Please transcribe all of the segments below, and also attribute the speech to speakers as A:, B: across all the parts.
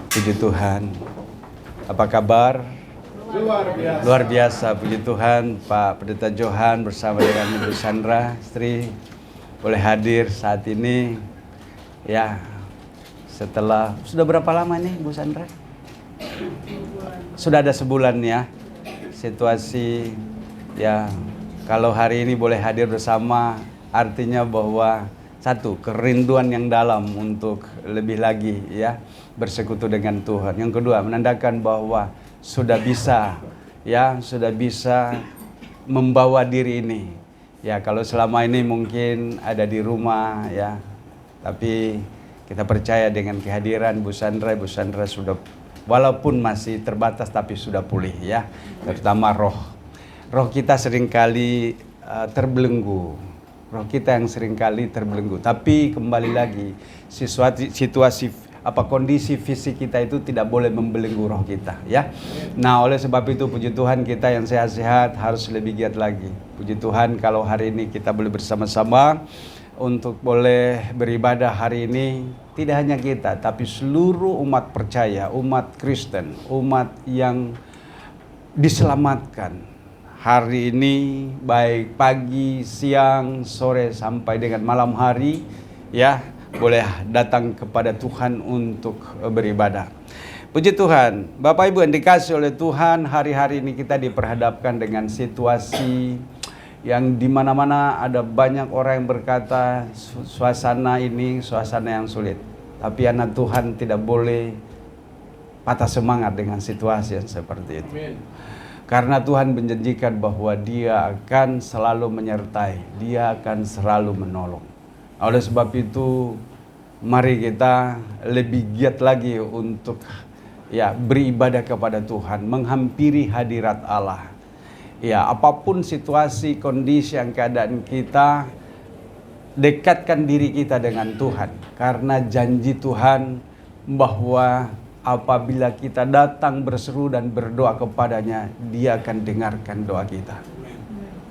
A: Puji Tuhan. Apa kabar? Luar biasa. Puji Tuhan, Pak Pendeta Johan bersama dengan Ibu Sandra, istri, boleh hadir saat ini. Ya, setelah sudah berapa lama nih Bu Sandra? Sudah ada sebulan ya. Situasi ya, kalau hari ini boleh hadir bersama, artinya bahwa satu, kerinduan yang dalam untuk lebih lagi ya bersekutu dengan Tuhan. Yang kedua, menandakan bahwa sudah bisa membawa diri ini. Ya, kalau selama ini mungkin ada di rumah ya, tapi kita percaya dengan kehadiran Bu Sandra sudah, walaupun masih terbatas tapi sudah pulih ya. Terutama roh kita seringkali terbelenggu. Roh kita yang seringkali terbelenggu. Tapi kembali lagi, situasi kondisi fisik kita itu tidak boleh membelenggu roh kita ya. Nah, oleh sebab itu puji Tuhan, kita yang sehat-sehat harus lebih giat lagi. Puji Tuhan kalau hari ini kita boleh bersama-sama untuk boleh beribadah hari ini. Tidak hanya kita, tapi seluruh umat percaya, umat Kristen, umat yang diselamatkan hari ini, baik pagi, siang, sore sampai dengan malam hari ya, boleh datang kepada Tuhan untuk beribadah. Puji Tuhan, Bapak Ibu yang dikasih oleh Tuhan, hari-hari ini kita diperhadapkan dengan situasi yang di mana-mana ada banyak orang yang berkata suasana ini suasana yang sulit. Tapi anak Tuhan tidak boleh patah semangat dengan situasi yang seperti itu. Amen. Karena Tuhan menjanjikan bahwa Dia akan selalu menyertai, Dia akan selalu menolong. Oleh sebab itu, mari kita lebih giat lagi untuk ya beribadah kepada Tuhan, menghampiri hadirat Allah. Ya, apapun situasi, kondisi, yang keadaan kita, dekatkan diri kita dengan Tuhan. Karena janji Tuhan bahwa apabila kita datang berseru dan berdoa kepadanya, Dia akan dengarkan doa kita.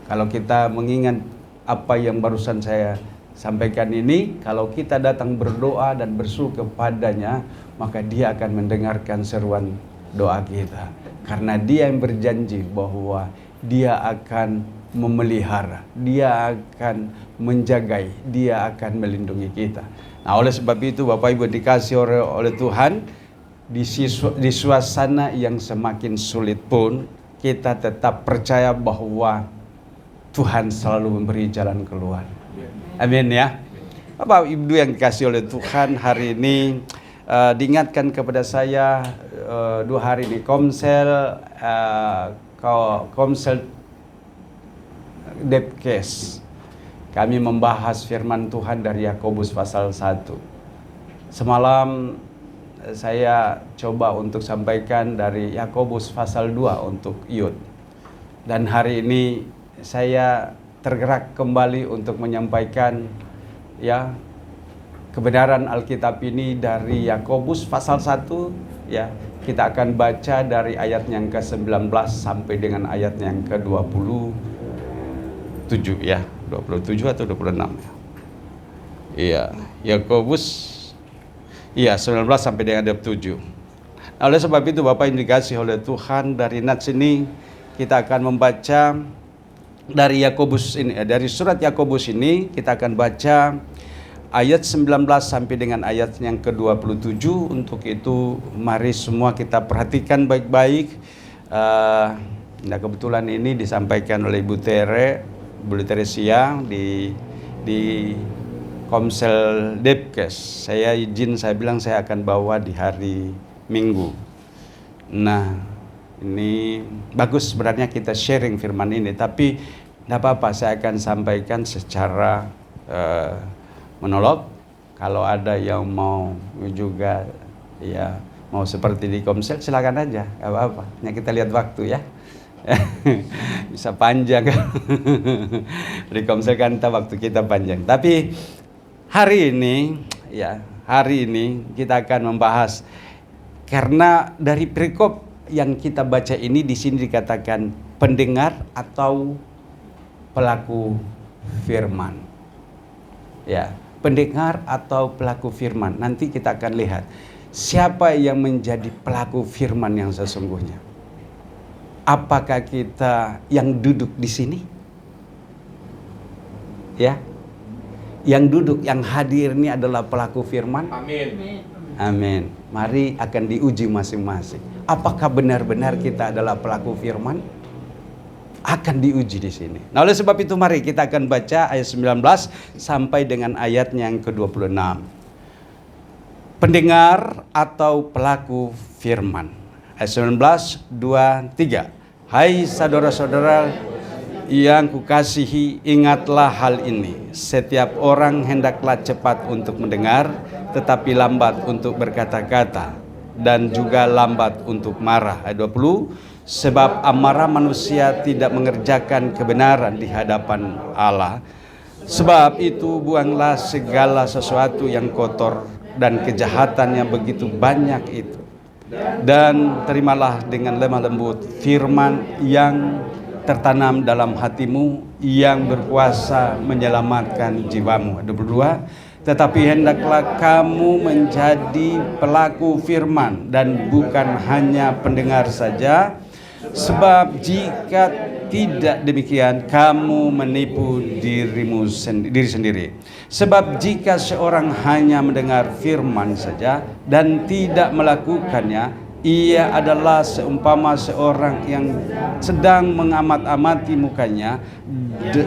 A: Kalau kita mengingat apa yang barusan saya sampaikan ini, kalau kita datang berdoa dan berseru kepadanya, maka Dia akan mendengarkan seruan doa kita. Karena Dia yang berjanji bahwa Dia akan memelihara, Dia akan menjagai, Dia akan melindungi kita. Nah, oleh sebab itu Bapak Ibu dikasih oleh Tuhan, di suasana yang semakin sulit pun kita tetap percaya bahwa Tuhan selalu memberi jalan keluar. Amin ya. Bapak Ibu yang dikasih oleh Tuhan, hari ini diingatkan kepada saya 2 hari ini Komsel Depkes. Kami membahas firman Tuhan dari Yakobus pasal 1. Semalam saya coba untuk sampaikan dari Yakobus pasal 2 untuk youth. Dan hari ini saya tergerak kembali untuk menyampaikan ya kebenaran Alkitab ini dari Yakobus pasal 1 ya. Kita akan baca dari ayat yang ke-19 sampai dengan ayat yang ke-27 ya. 27 atau 26 ya. Iya, Yakobus 19 sampai dengan 27. Nah, oleh sebab itu Bapak yang dikasih oleh Tuhan, dari nats ini kita akan membaca dari Yakobus ini, dari surat Yakobus ini kita akan baca ayat 19 sampai dengan ayat yang ke-27. Untuk itu mari semua kita perhatikan baik-baik. Nah, kebetulan ini disampaikan oleh Bu Teresia di Komsel Depkes. Saya bilang saya akan bawa di hari Minggu. Nah, ini bagus sebenarnya kita sharing firman ini, tapi tidak apa-apa, saya akan sampaikan secara monolog. Kalau ada yang mau juga ya mau seperti di Komsel, silakan aja, nggak apa-apa. Hanya kita lihat waktu ya. Bisa panjang. Di Komsel kan waktu kita panjang. Tapi hari ini kita akan membahas, karena dari perikop yang kita baca ini di sini dikatakan pendengar atau pelaku firman. Ya, Pendengar atau pelaku firman? Nanti kita akan lihat siapa yang menjadi pelaku firman yang sesungguhnya. Apakah kita yang duduk di sini? Ya, yang duduk, yang hadir ini adalah pelaku firman.
B: Amin.
A: Amin. Mari akan diuji masing-masing. Apakah benar-benar kita adalah pelaku firman? Akan diuji di sini. Nah, oleh sebab itu mari kita akan baca ayat 19 sampai dengan ayat yang ke-26. Pendengar atau pelaku firman. Ayat 19, 2, 3. Hai saudara-saudara yang kukasihi, ingatlah hal ini. Setiap orang hendaklah cepat untuk mendengar, tetapi lambat untuk berkata-kata, dan juga lambat untuk marah. Ayat 20, sebab amarah manusia tidak mengerjakan kebenaran di hadapan Allah. Sebab itu buanglah segala sesuatu yang kotor dan kejahatan yang begitu banyak itu, dan terimalah dengan lemah lembut firman yang tertanam dalam hatimu, yang berkuasa menyelamatkan jiwamu. 22, tetapi hendaklah kamu menjadi pelaku firman dan bukan hanya pendengar saja, sebab jika tidak demikian kamu menipu diri sendiri. Sebab jika seorang hanya mendengar firman saja dan tidak melakukannya, ia adalah seumpama seorang yang sedang mengamat-amati mukanya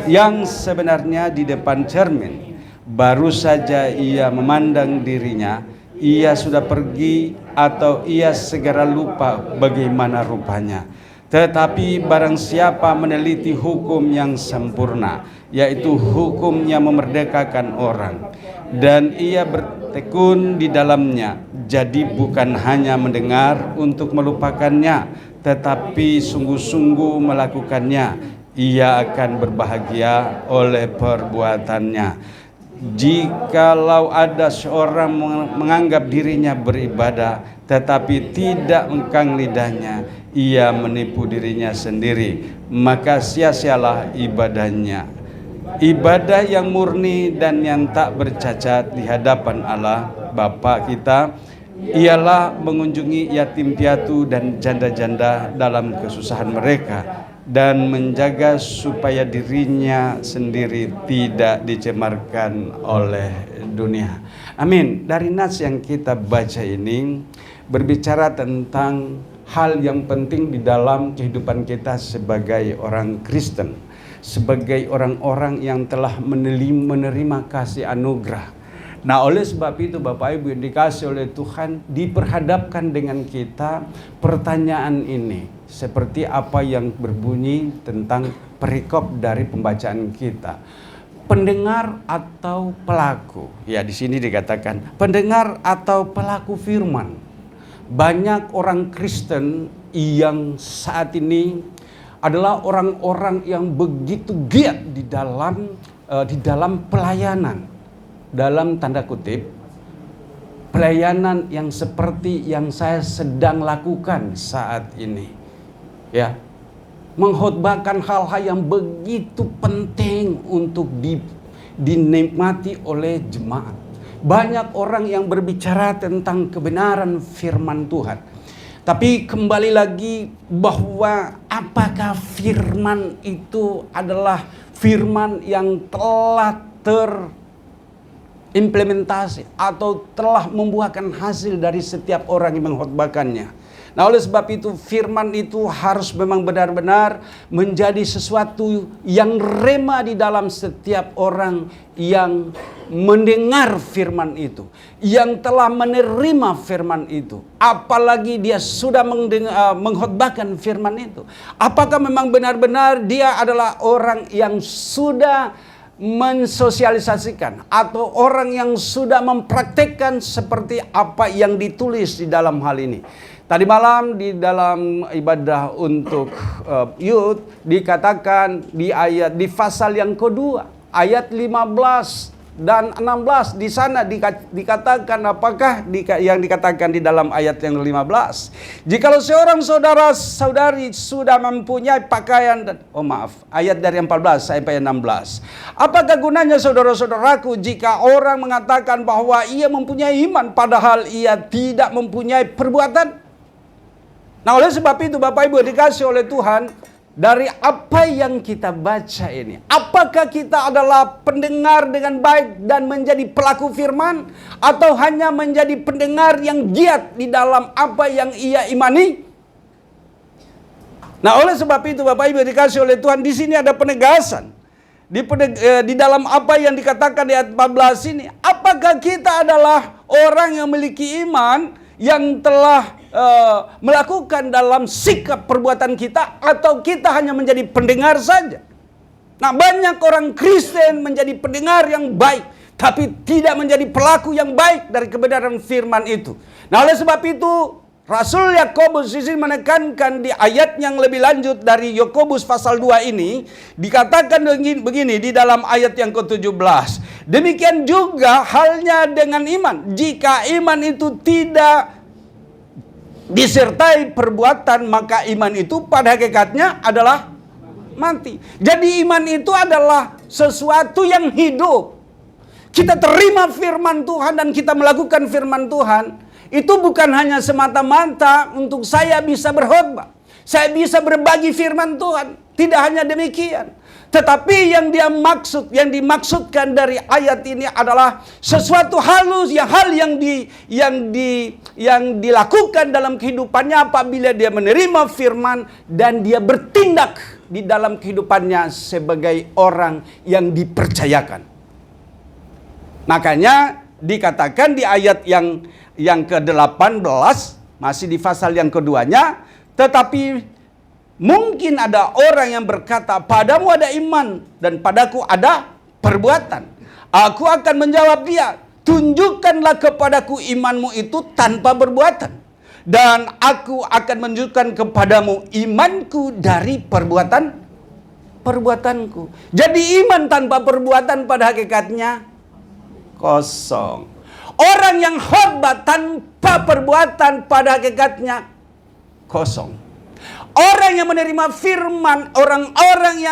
A: yang sebenarnya di depan cermin. Baru saja ia memandang dirinya, ia sudah pergi atau ia segera lupa bagaimana rupanya. Tetapi barang siapa meneliti hukum yang sempurna, yaitu hukum yang memerdekakan orang, dan ia bertekun di dalamnya, jadi bukan hanya mendengar untuk melupakannya, tetapi sungguh-sungguh melakukannya, ia akan berbahagia oleh perbuatannya. Jikalau ada seorang menganggap dirinya beribadah, tetapi tidak mengkang lidahnya, ia menipu dirinya sendiri, maka sia-sialah ibadahnya. Ibadah yang murni dan yang tak bercacat di hadapan Allah Bapa kita ialah mengunjungi yatim piatu dan janda-janda dalam kesusahan mereka, dan menjaga supaya dirinya sendiri tidak dicemarkan oleh dunia. Amin. Dari nas yang kita baca ini berbicara tentang hal yang penting di dalam kehidupan kita sebagai orang Kristen, sebagai orang-orang yang telah menerima kasih anugerah. Nah, oleh sebab itu Bapak Ibu yang dikasih oleh Tuhan, diperhadapkan dengan kita pertanyaan ini, seperti apa yang berbunyi tentang perikop dari pembacaan kita. Pendengar atau pelaku? Ya, di sini dikatakan pendengar atau pelaku firman. Banyak orang Kristen yang saat ini adalah orang-orang yang begitu giat di dalam pelayanan. Dalam tanda kutip, pelayanan yang seperti yang saya sedang lakukan saat ini, ya, mengkhotbahkan hal-hal yang begitu penting untuk dinikmati oleh jemaat. Banyak orang yang berbicara tentang kebenaran firman Tuhan, tapi kembali lagi bahwa apakah firman itu adalah firman yang telah terimplementasi atau telah membuahkan hasil dari setiap orang yang mengkhotbahkannya. Nah, oleh sebab itu firman itu harus memang benar-benar menjadi sesuatu yang rema di dalam setiap orang yang mendengar firman itu, yang telah menerima firman itu. Apalagi dia sudah mengkhotbahkan firman itu, apakah memang benar-benar dia adalah orang yang sudah mensosialisasikan atau orang yang sudah mempraktekkan seperti apa yang ditulis di dalam hal ini. Tadi malam di dalam ibadah untuk youth dikatakan di pasal yang kedua, ayat 15 dan 16 di sana dikatakan apakah yang dikatakan di dalam ayat yang 15. Jikalau seorang saudara-saudari sudah mempunyai pakaian dan ayat dari 14 sampai 16. Apakah gunanya saudara-saudaraku jika orang mengatakan bahwa ia mempunyai iman padahal ia tidak mempunyai perbuatan? Nah, oleh sebab itu Bapak Ibu dikasih oleh Tuhan, dari apa yang kita baca ini, apakah kita adalah pendengar dengan baik dan menjadi pelaku firman, atau hanya menjadi pendengar yang giat di dalam apa yang ia imani? Nah, oleh sebab itu Bapak Ibu dikasih oleh Tuhan, di sini ada penegasan. Di dalam apa yang dikatakan di ayat 14 ini, apakah kita adalah orang yang memiliki iman yang telah melakukan dalam sikap perbuatan kita, atau kita hanya menjadi pendengar saja? Nah, banyak orang Kristen menjadi pendengar yang baik, tapi tidak menjadi pelaku yang baik dari kebenaran firman itu. Nah, oleh sebab itu Rasul Yakobus di sini menekankan di ayat yang lebih lanjut dari Yakobus pasal 2 ini, dikatakan begini di dalam ayat yang ke-17. Demikian juga halnya dengan iman. Jika iman itu tidak disertai perbuatan, maka iman itu pada hakikatnya adalah mati. Jadi iman itu adalah sesuatu yang hidup. Kita terima firman Tuhan dan kita melakukan firman Tuhan. Itu bukan hanya semata-mata untuk saya bisa berkhotbah, saya bisa berbagi firman Tuhan. Tidak hanya demikian. Tetapi yang dimaksudkan dari ayat ini adalah sesuatu hal yang dilakukan dalam kehidupannya apabila dia menerima firman dan dia bertindak di dalam kehidupannya sebagai orang yang dipercayakan. Makanya dikatakan di ayat yang ke-18, masih di pasal yang keduanya, tetapi mungkin ada orang yang berkata, padamu ada iman dan padaku ada perbuatan. Aku akan menjawab dia, tunjukkanlah kepadaku imanmu itu tanpa perbuatan, dan aku akan menunjukkan kepadamu imanku dari perbuatanku. Jadi iman tanpa perbuatan pada hakikatnya kosong. Orang yang khotbah tanpa perbuatan pada hakikatnya kosong. Orang yang menerima firman, orang-orang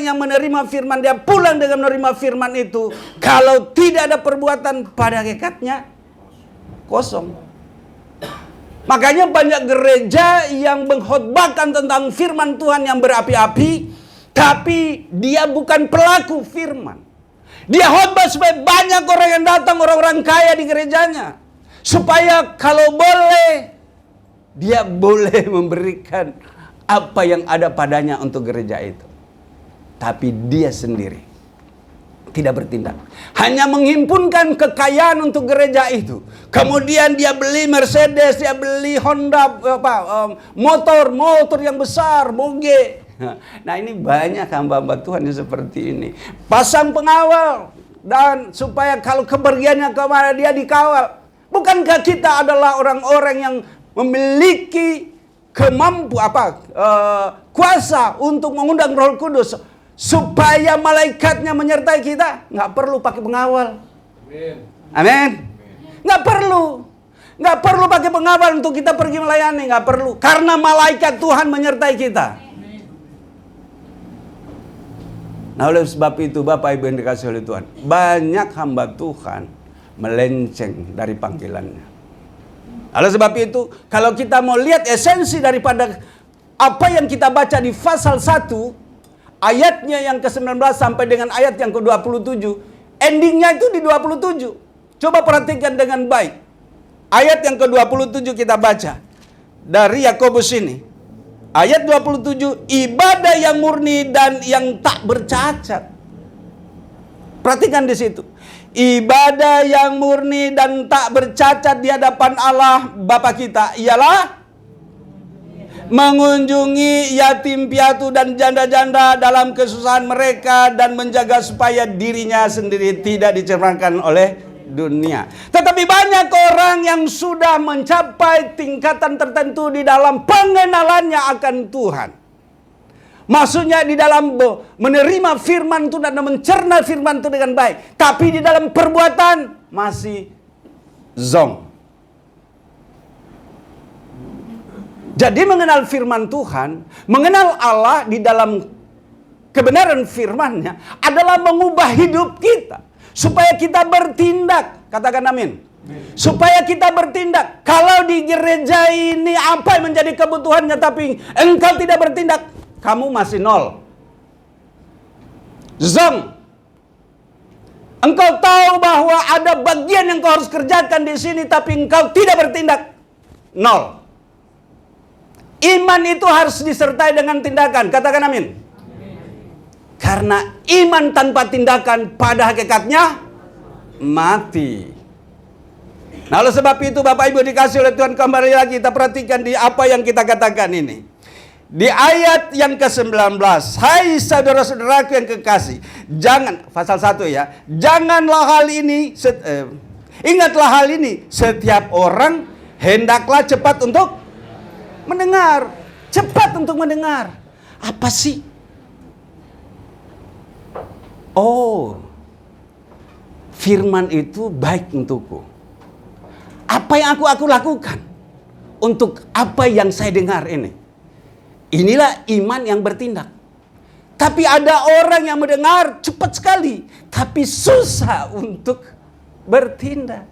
A: yang menerima firman, dia pulang dengan menerima firman itu, kalau tidak ada perbuatan pada hakikatnya kosong. Makanya banyak gereja yang mengkhotbahkan tentang firman Tuhan yang berapi-api, tapi dia bukan pelaku firman. Dia khotbah supaya banyak orang yang datang, orang-orang kaya di gerejanya, supaya kalau boleh dia boleh memberikan apa yang ada padanya untuk gereja itu. Tapi dia sendiri tidak bertindak. Hanya menghimpunkan kekayaan untuk gereja itu. Kemudian dia beli Mercedes, dia beli Honda, motor yang besar, moge. Nah, ini banyak hamba-hamba Tuhan yang seperti ini. Pasang pengawal dan supaya kalau kepergiannya kemana dia dikawal. Bukankah kita adalah orang-orang yang memiliki kuasa untuk mengundang Roh Kudus supaya malaikatnya menyertai kita? Nggak perlu pakai pengawal. Amin. Nggak perlu pakai pengawal untuk kita pergi melayani. Nggak perlu, karena malaikat Tuhan menyertai kita. Nah, oleh sebab itu Bapak Ibu yang dikasih oleh Tuhan, banyak hamba Tuhan melenceng dari panggilannya. Oleh sebab itu, kalau kita mau lihat esensi daripada apa yang kita baca di pasal 1, ayatnya yang ke-19 sampai dengan ayat yang ke-27, endingnya itu di 27. Coba perhatikan dengan baik. Ayat yang ke-27 kita baca dari Yakobus ini. Ayat 27, ibadah yang murni dan yang tak bercacat. Perhatikan di situ. Ibadah yang murni dan tak bercacat di hadapan Allah Bapa kita ialah mengunjungi yatim piatu dan janda-janda dalam kesusahan mereka dan menjaga supaya dirinya sendiri tidak dicerahkan oleh dunia. Tetapi banyak orang yang sudah mencapai tingkatan tertentu di dalam pengenalannya akan Tuhan. Maksudnya di dalam menerima firman Tuhan dan mencerna firman Tuhan dengan baik. Tapi di dalam perbuatan masih zong. Jadi mengenal firman Tuhan, mengenal Allah di dalam kebenaran firman-Nya adalah mengubah hidup kita. Supaya kita bertindak. Katakan amin. Supaya kita bertindak. Kalau di gereja ini apa yang menjadi kebutuhannya tapi engkau tidak bertindak, kamu masih nol. Zong. Engkau tahu bahwa ada bagian yang kau harus kerjakan di sini tapi engkau tidak bertindak. Nol. Iman itu harus disertai dengan tindakan. Katakan amin. Karena iman tanpa tindakan pada hakikatnya mati. Nah, oleh sebab itu Bapak Ibu dikasih oleh Tuhan, kembali lagi kita perhatikan di apa yang kita katakan ini. Di ayat yang ke-19, hai saudara-saudaraku yang kekasih, jangan, pasal 1 ya, janganlah hal ini, ingatlah hal ini, setiap orang hendaklah cepat untuk mendengar. Cepat untuk mendengar. Apa sih? Oh, firman itu baik untukku. Apa yang aku lakukan untuk apa yang saya dengar ini? Inilah iman yang bertindak. Tapi ada orang yang mendengar cepat sekali, tapi susah untuk bertindak.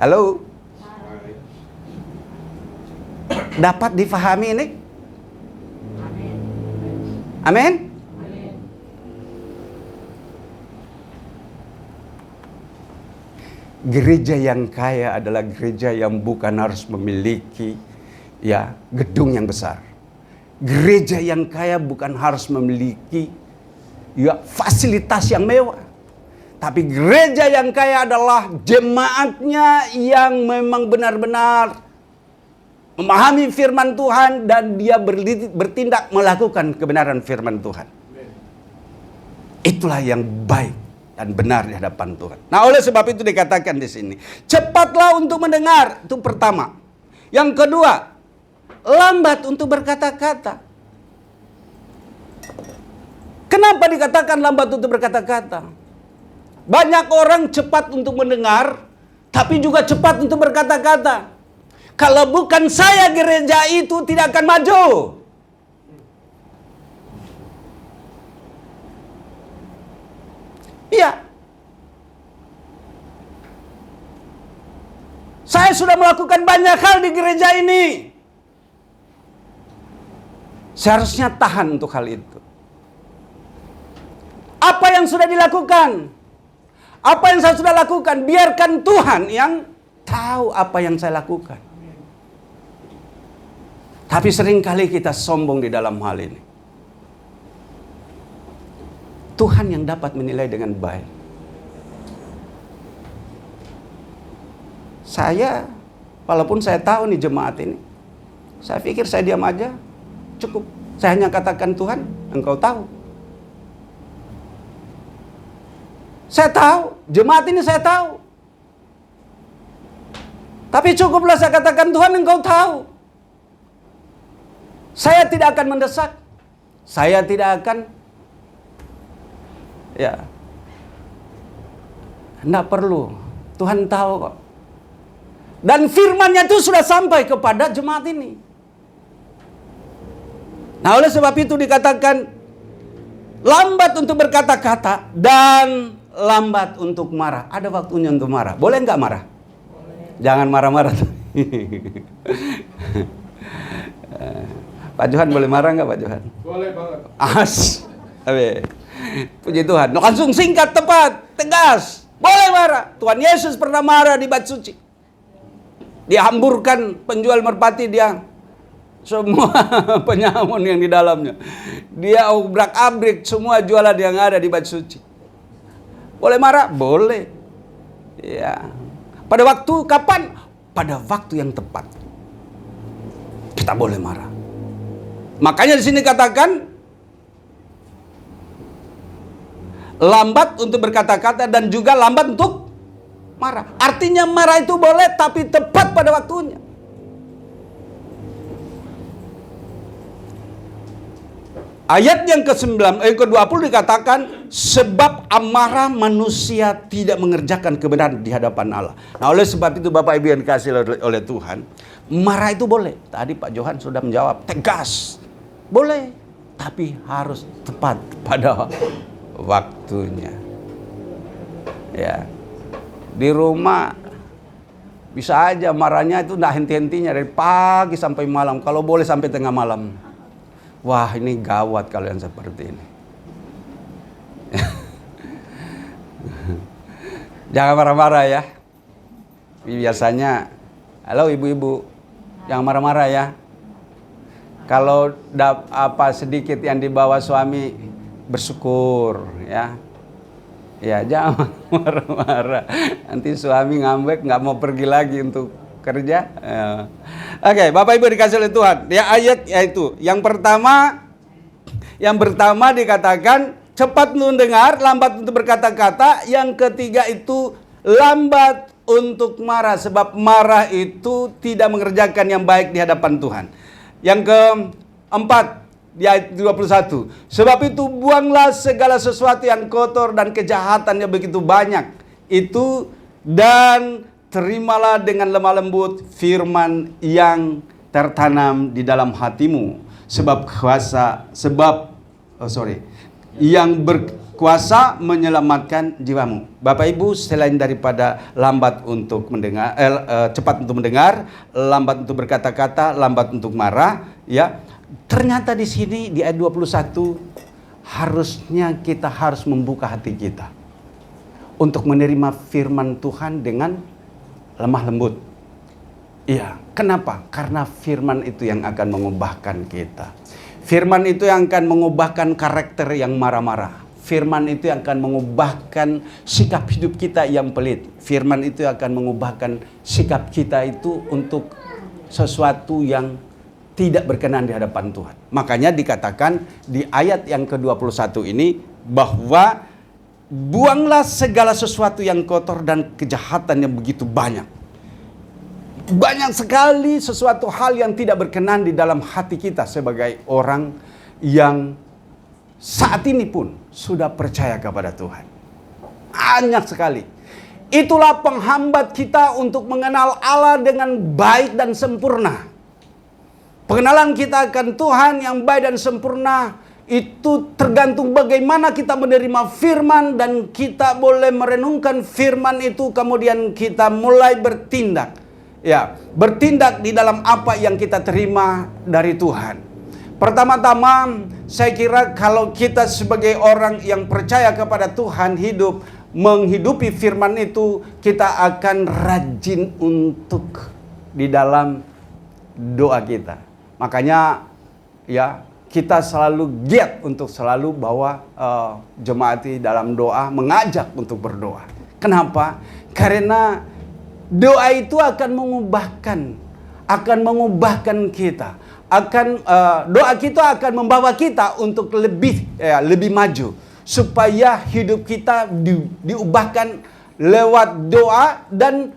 A: Halo? Dapat difahami ini? Amin? Gereja yang kaya adalah gereja yang bukan harus memiliki gedung yang besar. Gereja yang kaya bukan harus memiliki fasilitas yang mewah. Tapi gereja yang kaya adalah jemaatnya yang memang benar-benar memahami firman Tuhan dan dia bertindak melakukan kebenaran firman Tuhan. Itulah yang baik dan benar di hadapan Tuhan. Nah, oleh sebab itu dikatakan di sini, cepatlah untuk mendengar, itu pertama. Yang kedua, lambat untuk berkata-kata. Kenapa dikatakan lambat untuk berkata-kata? Banyak orang cepat untuk mendengar, tapi juga cepat untuk berkata-kata. Kalau bukan saya, gereja itu tidak akan maju. Iya. Saya sudah melakukan banyak hal di gereja ini. Seharusnya tahan untuk hal itu. Apa yang sudah dilakukan? Apa yang saya sudah lakukan? Biarkan Tuhan yang tahu apa yang saya lakukan. Tapi seringkali kita sombong di dalam hal ini. Tuhan yang dapat menilai dengan baik. Saya, walaupun saya tahu nih jemaat ini, saya pikir saya diam aja, cukup. Saya hanya katakan, Tuhan, Engkau tahu. Saya tahu, jemaat ini saya tahu. Tapi cukuplah saya katakan, Tuhan, Engkau tahu. Saya tidak akan mendesak. Saya tidak akan enggak perlu. Tuhan tahu kok. Dan firman-Nya itu sudah sampai kepada jemaat ini. Nah, oleh sebab itu dikatakan lambat untuk berkata-kata dan lambat untuk marah. Ada waktunya untuk marah. Boleh enggak marah? Boleh. Jangan marah-marah. Pak Johan boleh marah enggak, Pak Johan? Boleh banget. Puji Tuhan. Langsung singkat, tepat, tegas. Boleh marah. Tuhan Yesus pernah marah di Bait Suci. Dia hamburkan penjual merpati, dia semua penyamun yang di dalamnya. Dia obrak-abrik semua jualan yang ada di Bait Suci. Boleh marah? Boleh. Ya. Pada waktu kapan? Pada waktu yang tepat. Kita boleh marah. Makanya di sini katakan lambat untuk berkata-kata dan juga lambat untuk marah. Artinya marah itu boleh tapi tepat pada waktunya. Ayat yang ke-20 dikatakan, sebab amarah manusia tidak mengerjakan kebenaran di hadapan Allah. Nah, oleh sebab itu Bapak Ibu yang dikasih oleh Tuhan, marah itu boleh. Tadi Pak Johan sudah menjawab, tegas. Boleh, tapi harus tepat pada waktunya. Ya. Di rumah bisa aja marahnya itu enggak henti-hentinya dari pagi sampai malam, kalau boleh sampai tengah malam. Wah, ini gawat kalau yang seperti ini. Jangan marah-marah ya. Biasanya, halo ibu-ibu, jangan marah-marah ya. Kalau sedikit yang dibawa suami, bersyukur ya. Ya, jangan marah-marah. Nanti suami ngambek, nggak mau pergi lagi untuk kerja. Oke, Bapak Ibu dikasih oleh Tuhan. Ya, ayat yaitu yang pertama dikatakan cepat mendengar, lambat untuk berkata-kata. Yang ketiga itu lambat untuk marah, sebab marah itu tidak mengerjakan yang baik di hadapan Tuhan. Yang keempat di ayat 21, sebab itu buanglah segala sesuatu yang kotor dan kejahatan yang begitu banyak itu, dan terimalah dengan lemah lembut firman yang tertanam di dalam hatimu, yang berkuasa menyelamatkan jiwamu. Bapak Ibu, selain daripada lambat untuk mendengar, cepat untuk mendengar, lambat untuk berkata-kata, lambat untuk marah, ya. Ternyata di sini di ayat 21 harusnya kita harus membuka hati kita untuk menerima firman Tuhan dengan lemah lembut. Iya, kenapa? Karena firman itu yang akan mengubahkan kita. Firman itu yang akan mengubahkan karakter yang marah-marah. Firman itu yang akan mengubahkan sikap hidup kita yang pelit. Firman itu akan mengubahkan sikap kita itu untuk sesuatu yang tidak berkenan di hadapan Tuhan. Makanya dikatakan di ayat yang ke-21 ini bahwa buanglah segala sesuatu yang kotor dan kejahatan yang begitu banyak. Banyak sekali sesuatu hal yang tidak berkenan di dalam hati kita sebagai orang yang saat ini pun sudah percaya kepada Tuhan. Banyak sekali. Itulah penghambat kita untuk mengenal Allah dengan baik dan sempurna. Pengenalan kita akan Tuhan yang baik dan sempurna itu tergantung bagaimana kita menerima firman, dan kita boleh merenungkan firman itu kemudian kita mulai bertindak. Ya, bertindak di dalam apa yang kita terima dari Tuhan. Pertama-tama saya kira kalau kita sebagai orang yang percaya kepada Tuhan, menghidupi firman itu, kita akan rajin untuk di dalam doa kita. Makanya ya, kita selalu giat untuk selalu bawa jemaat di dalam doa, mengajak untuk berdoa. Kenapa? Karena doa itu akan mengubahkan kita. Doa kita akan membawa kita untuk lebih maju, supaya hidup kita diubahkan lewat doa. Dan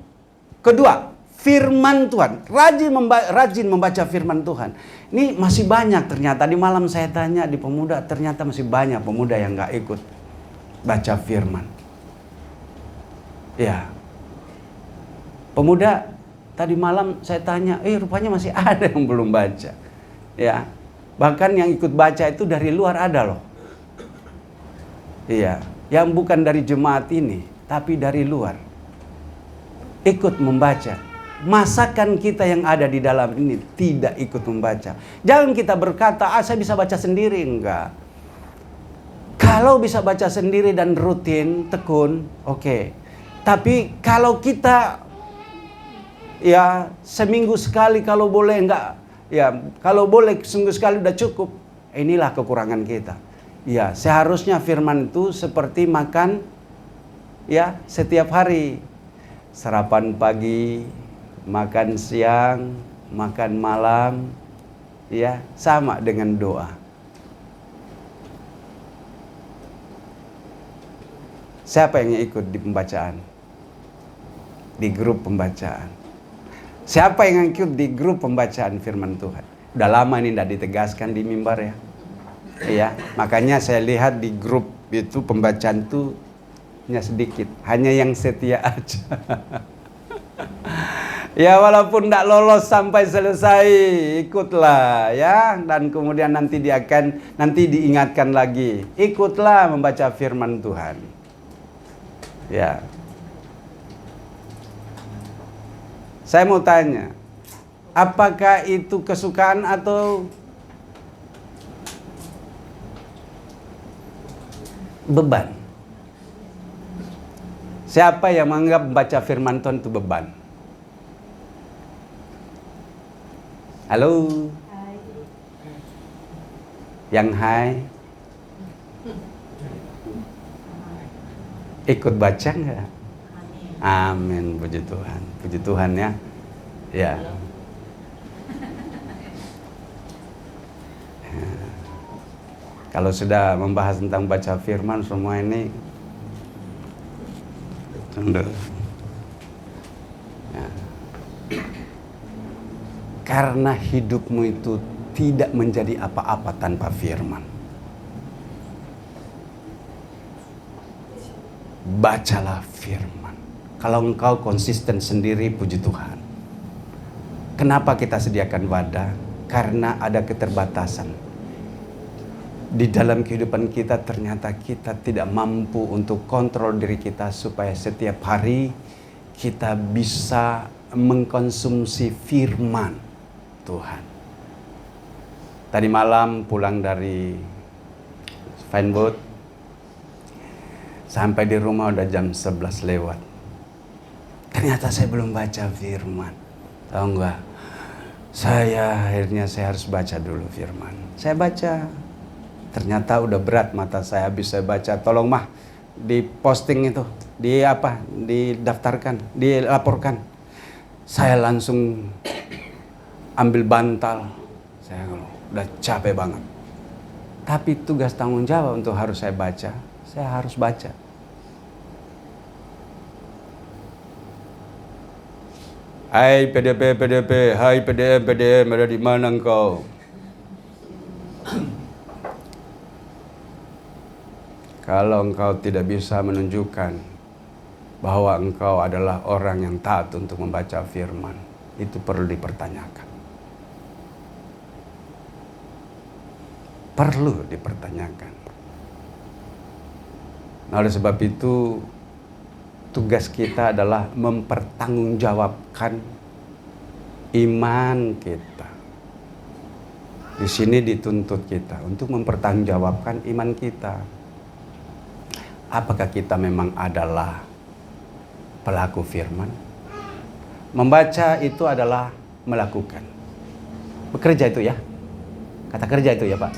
A: kedua, firman Tuhan. Rajin membaca firman Tuhan. Ini masih banyak ternyata. Di malam saya tanya di pemuda, ternyata masih banyak pemuda yang gak ikut baca firman. Ya. Pemuda, tadi malam saya tanya, rupanya masih ada yang belum baca. Ya. Bahkan yang ikut baca itu dari luar ada loh. Iya. Yang bukan dari jemaat ini, tapi dari luar. Ikut membaca. Masakan kita yang ada di dalam ini tidak ikut membaca. Jangan kita berkata, saya bisa baca sendiri. Enggak. Kalau bisa baca sendiri dan rutin, tekun, oke. Tapi kalau kita ya seminggu sekali, kalau boleh enggak, ya kalau boleh seminggu sekali udah cukup. Inilah kekurangan kita. Ya, seharusnya firman itu seperti makan ya setiap hari. Sarapan pagi, makan siang, makan malam, ya sama dengan doa. Siapa yang ikut di pembacaan? di grup pembacaan. Siapa yang ikut di grup pembacaan firman Tuhan? Udah lama ini tidak ditegaskan di mimbar ya. Iya, makanya saya lihat di grup itu pembacaan itu hanya sedikit, hanya yang setia aja. Ya walaupun tidak lolos sampai selesai, ikutlah ya. Dan kemudian nanti diingatkan lagi, ikutlah membaca firman Tuhan. Ya. Saya mau tanya, apakah itu kesukaan atau beban? Siapa yang menganggap membaca firman Tuhan itu beban? Halo? Hai. Yang hai? Ikut baca enggak? Amin, puji Tuhan. Puji Tuhan ya. Ya. Kalau sudah membahas tentang baca firman semua ini ya. Karena hidupmu itu tidak menjadi apa-apa tanpa firman. Bacalah firman. Kalau engkau konsisten sendiri, puji Tuhan. Kenapa kita sediakan wadah? Karena ada keterbatasan. Di dalam kehidupan kita ternyata kita tidak mampu untuk kontrol diri kita supaya setiap hari kita bisa mengkonsumsi firman Tuhan. Tadi malam pulang dari Feinboot, sampai di rumah udah jam 11 lewat. Ternyata saya belum baca firman. Tahu enggak? Akhirnya saya harus baca dulu firman. Saya baca. Ternyata udah berat mata saya, habis saya baca. Tolong mah di posting itu, didaftarkan, dilaporkan. Saya langsung ambil bantal. Saya udah capek banget. Tapi tugas tanggung jawab untuk harus saya baca. Saya harus baca. Hai PDP, hai PDM, ada di mana engkau? Kalau engkau tidak bisa menunjukkan bahwa engkau adalah orang yang taat untuk membaca firman, itu perlu dipertanyakan. Perlu dipertanyakan. Nah, oleh sebab itu tugas kita adalah mempertanggungjawabkan iman kita. Di sini dituntut kita untuk mempertanggungjawabkan iman kita. Apakah kita memang adalah pelaku firman? Membaca itu adalah melakukan. Bekerja itu ya. Kata kerja itu ya Pak.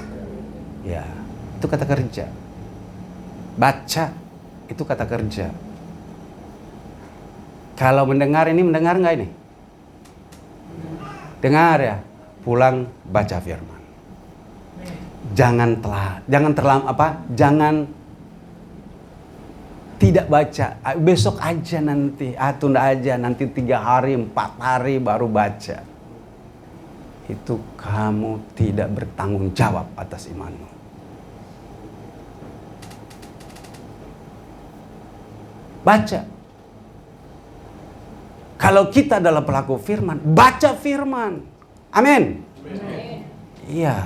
A: Ya, itu kata kerja. Baca itu kata kerja. Kalau mendengar ini, mendengar nggak ini? Dengar ya. Pulang baca firman. Jangan tidak baca. Besok aja nanti, tunda aja nanti 3 hari, 4 hari baru baca. Itu kamu tidak bertanggung jawab atas imanmu. Baca. Kalau kita adalah pelaku firman, baca firman. Amin. Iya.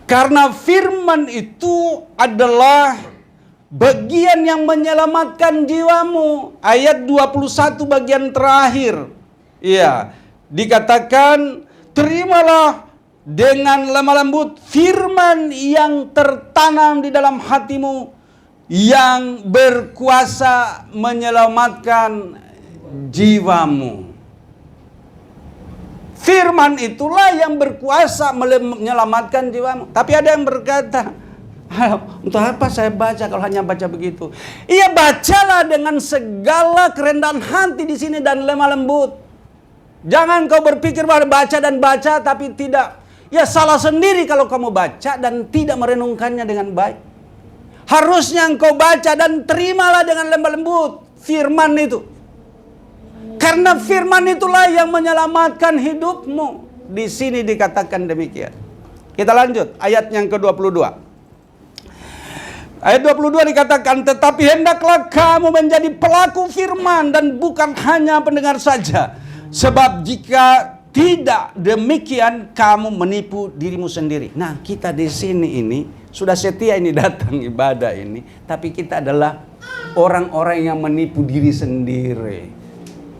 A: Karena firman itu adalah bagian yang menyelamatkan jiwamu. Ayat 21 bagian terakhir. Iya, dikatakan terimalah dengan lemah lembut firman yang tertanam di dalam hatimu, yang berkuasa menyelamatkan jiwamu. Firman itulah yang berkuasa menyelamatkan jiwamu. Tapi ada yang berkata, untuk apa saya baca kalau hanya baca begitu? Iya, bacalah dengan segala kerendahan hati di sini dan lemah lembut. Jangan kau berpikir bahwa baca dan baca tapi tidak. Ya salah sendiri kalau kamu baca dan tidak merenungkannya dengan baik. Harusnya engkau baca dan terimalah dengan lemah lembut firman itu. Karena firman itulah yang menyelamatkan hidupmu. Di sini dikatakan demikian. Kita lanjut ayat yang ke-22. Ayat 22 dikatakan, tetapi hendaklah kamu menjadi pelaku firman dan bukan hanya pendengar saja. Sebab jika tidak demikian kamu menipu dirimu sendiri. Nah, kita di sini ini sudah setia ini datang ibadah ini, tapi kita adalah orang-orang yang menipu diri sendiri.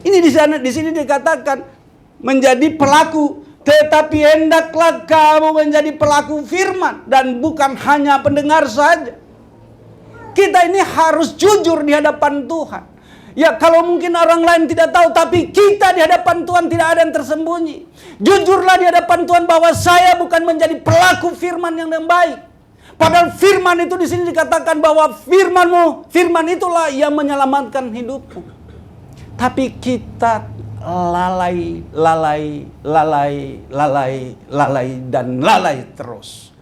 A: Ini di sini dikatakan menjadi pelaku, tetapi hendaklah kamu menjadi pelaku firman dan bukan hanya pendengar saja. Kita ini harus jujur di hadapan Tuhan. Ya, kalau mungkin orang lain tidak tahu, tapi kita di hadapan Tuhan tidak ada yang tersembunyi. Jujurlah di hadapan Tuhan bahwa saya bukan menjadi pelaku firman yang baik. Padahal firman itu di sini dikatakan bahwa firman itulah yang menyelamatkan hidupmu. Tapi kita lalai dan lalai terus.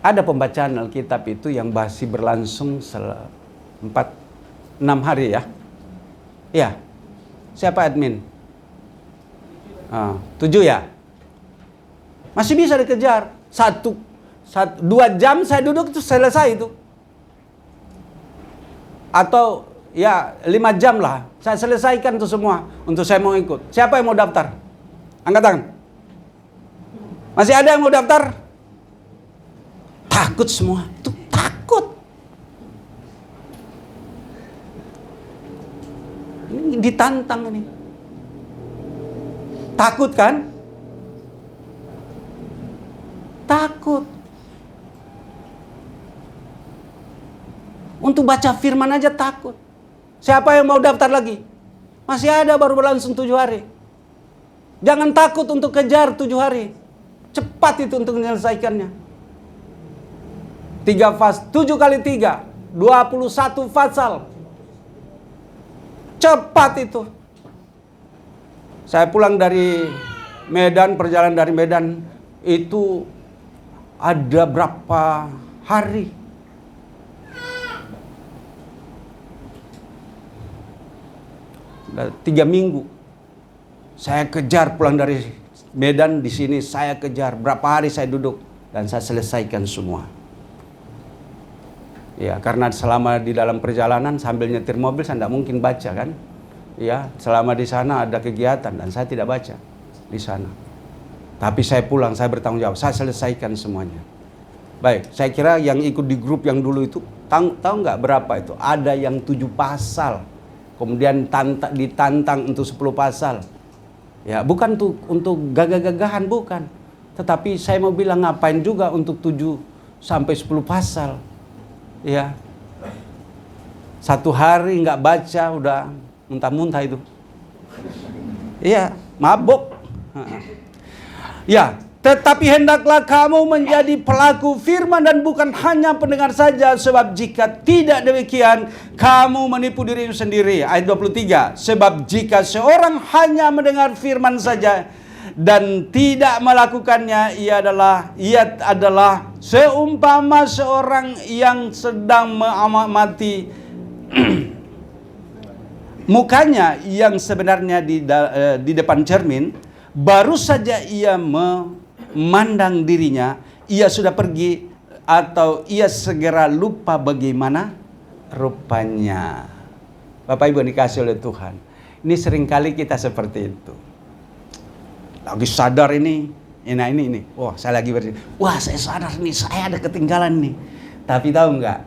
A: Ada pembacaan Alkitab itu yang masih berlangsung 4-6 hari ya. Ya. Siapa admin? 7 ya. Masih bisa dikejar. 2 jam saya duduk itu selesai itu. Atau ya 5 jam lah. Saya selesaikan itu semua. Untuk saya mau ikut. Siapa yang mau daftar? Angkat tangan. Masih ada yang mau daftar? Takut semua. Itu takut. Ini ditantang ini. Takut kan? Takut. Untuk baca firman aja takut. Siapa yang mau daftar lagi? Masih ada, baru berlangsung 7 hari. Jangan takut untuk kejar 7 hari. Cepat itu untuk menyelesaikannya. 7 kali 3, 21 fasal. Cepat itu. Saya pulang dari Medan, perjalanan dari Medan itu ada berapa hari? 3 minggu. Saya kejar pulang dari Medan, di sini saya kejar. Berapa hari saya duduk dan saya selesaikan semua. Ya, karena selama di dalam perjalanan sambil nyetir mobil saya tidak mungkin baca kan. Ya, selama di sana ada kegiatan dan saya tidak baca di sana. Tapi saya pulang, saya bertanggung jawab, saya selesaikan semuanya. Baik, saya kira yang ikut di grup yang dulu itu tahu nggak berapa itu? Ada yang 7 pasal. Kemudian ditantang untuk 10 pasal. Ya, bukan untuk gagah-gagahan, bukan. Tetapi saya mau bilang ngapain juga untuk 7 sampai 10 pasal. Ya, 1 hari nggak baca udah muntah-muntah itu. Iya, mabuk. Ya, tetapi hendaklah kamu menjadi pelaku firman dan bukan hanya pendengar saja, sebab jika tidak demikian kamu menipu dirimu sendiri. Ayat 23, sebab jika seorang hanya mendengar firman saja dan tidak melakukannya, ia adalah seumpama seorang yang sedang mengamati mukanya yang sebenarnya di depan cermin, baru saja ia memandang dirinya, ia sudah pergi atau ia segera lupa bagaimana rupanya. Bapak Ibu dikasih oleh Tuhan, ini seringkali kita seperti itu. Lagi sadar ini. Wah, saya lagi bersih. Wah, saya sadar nih, saya ada ketinggalan nih. Tapi tahu nggak,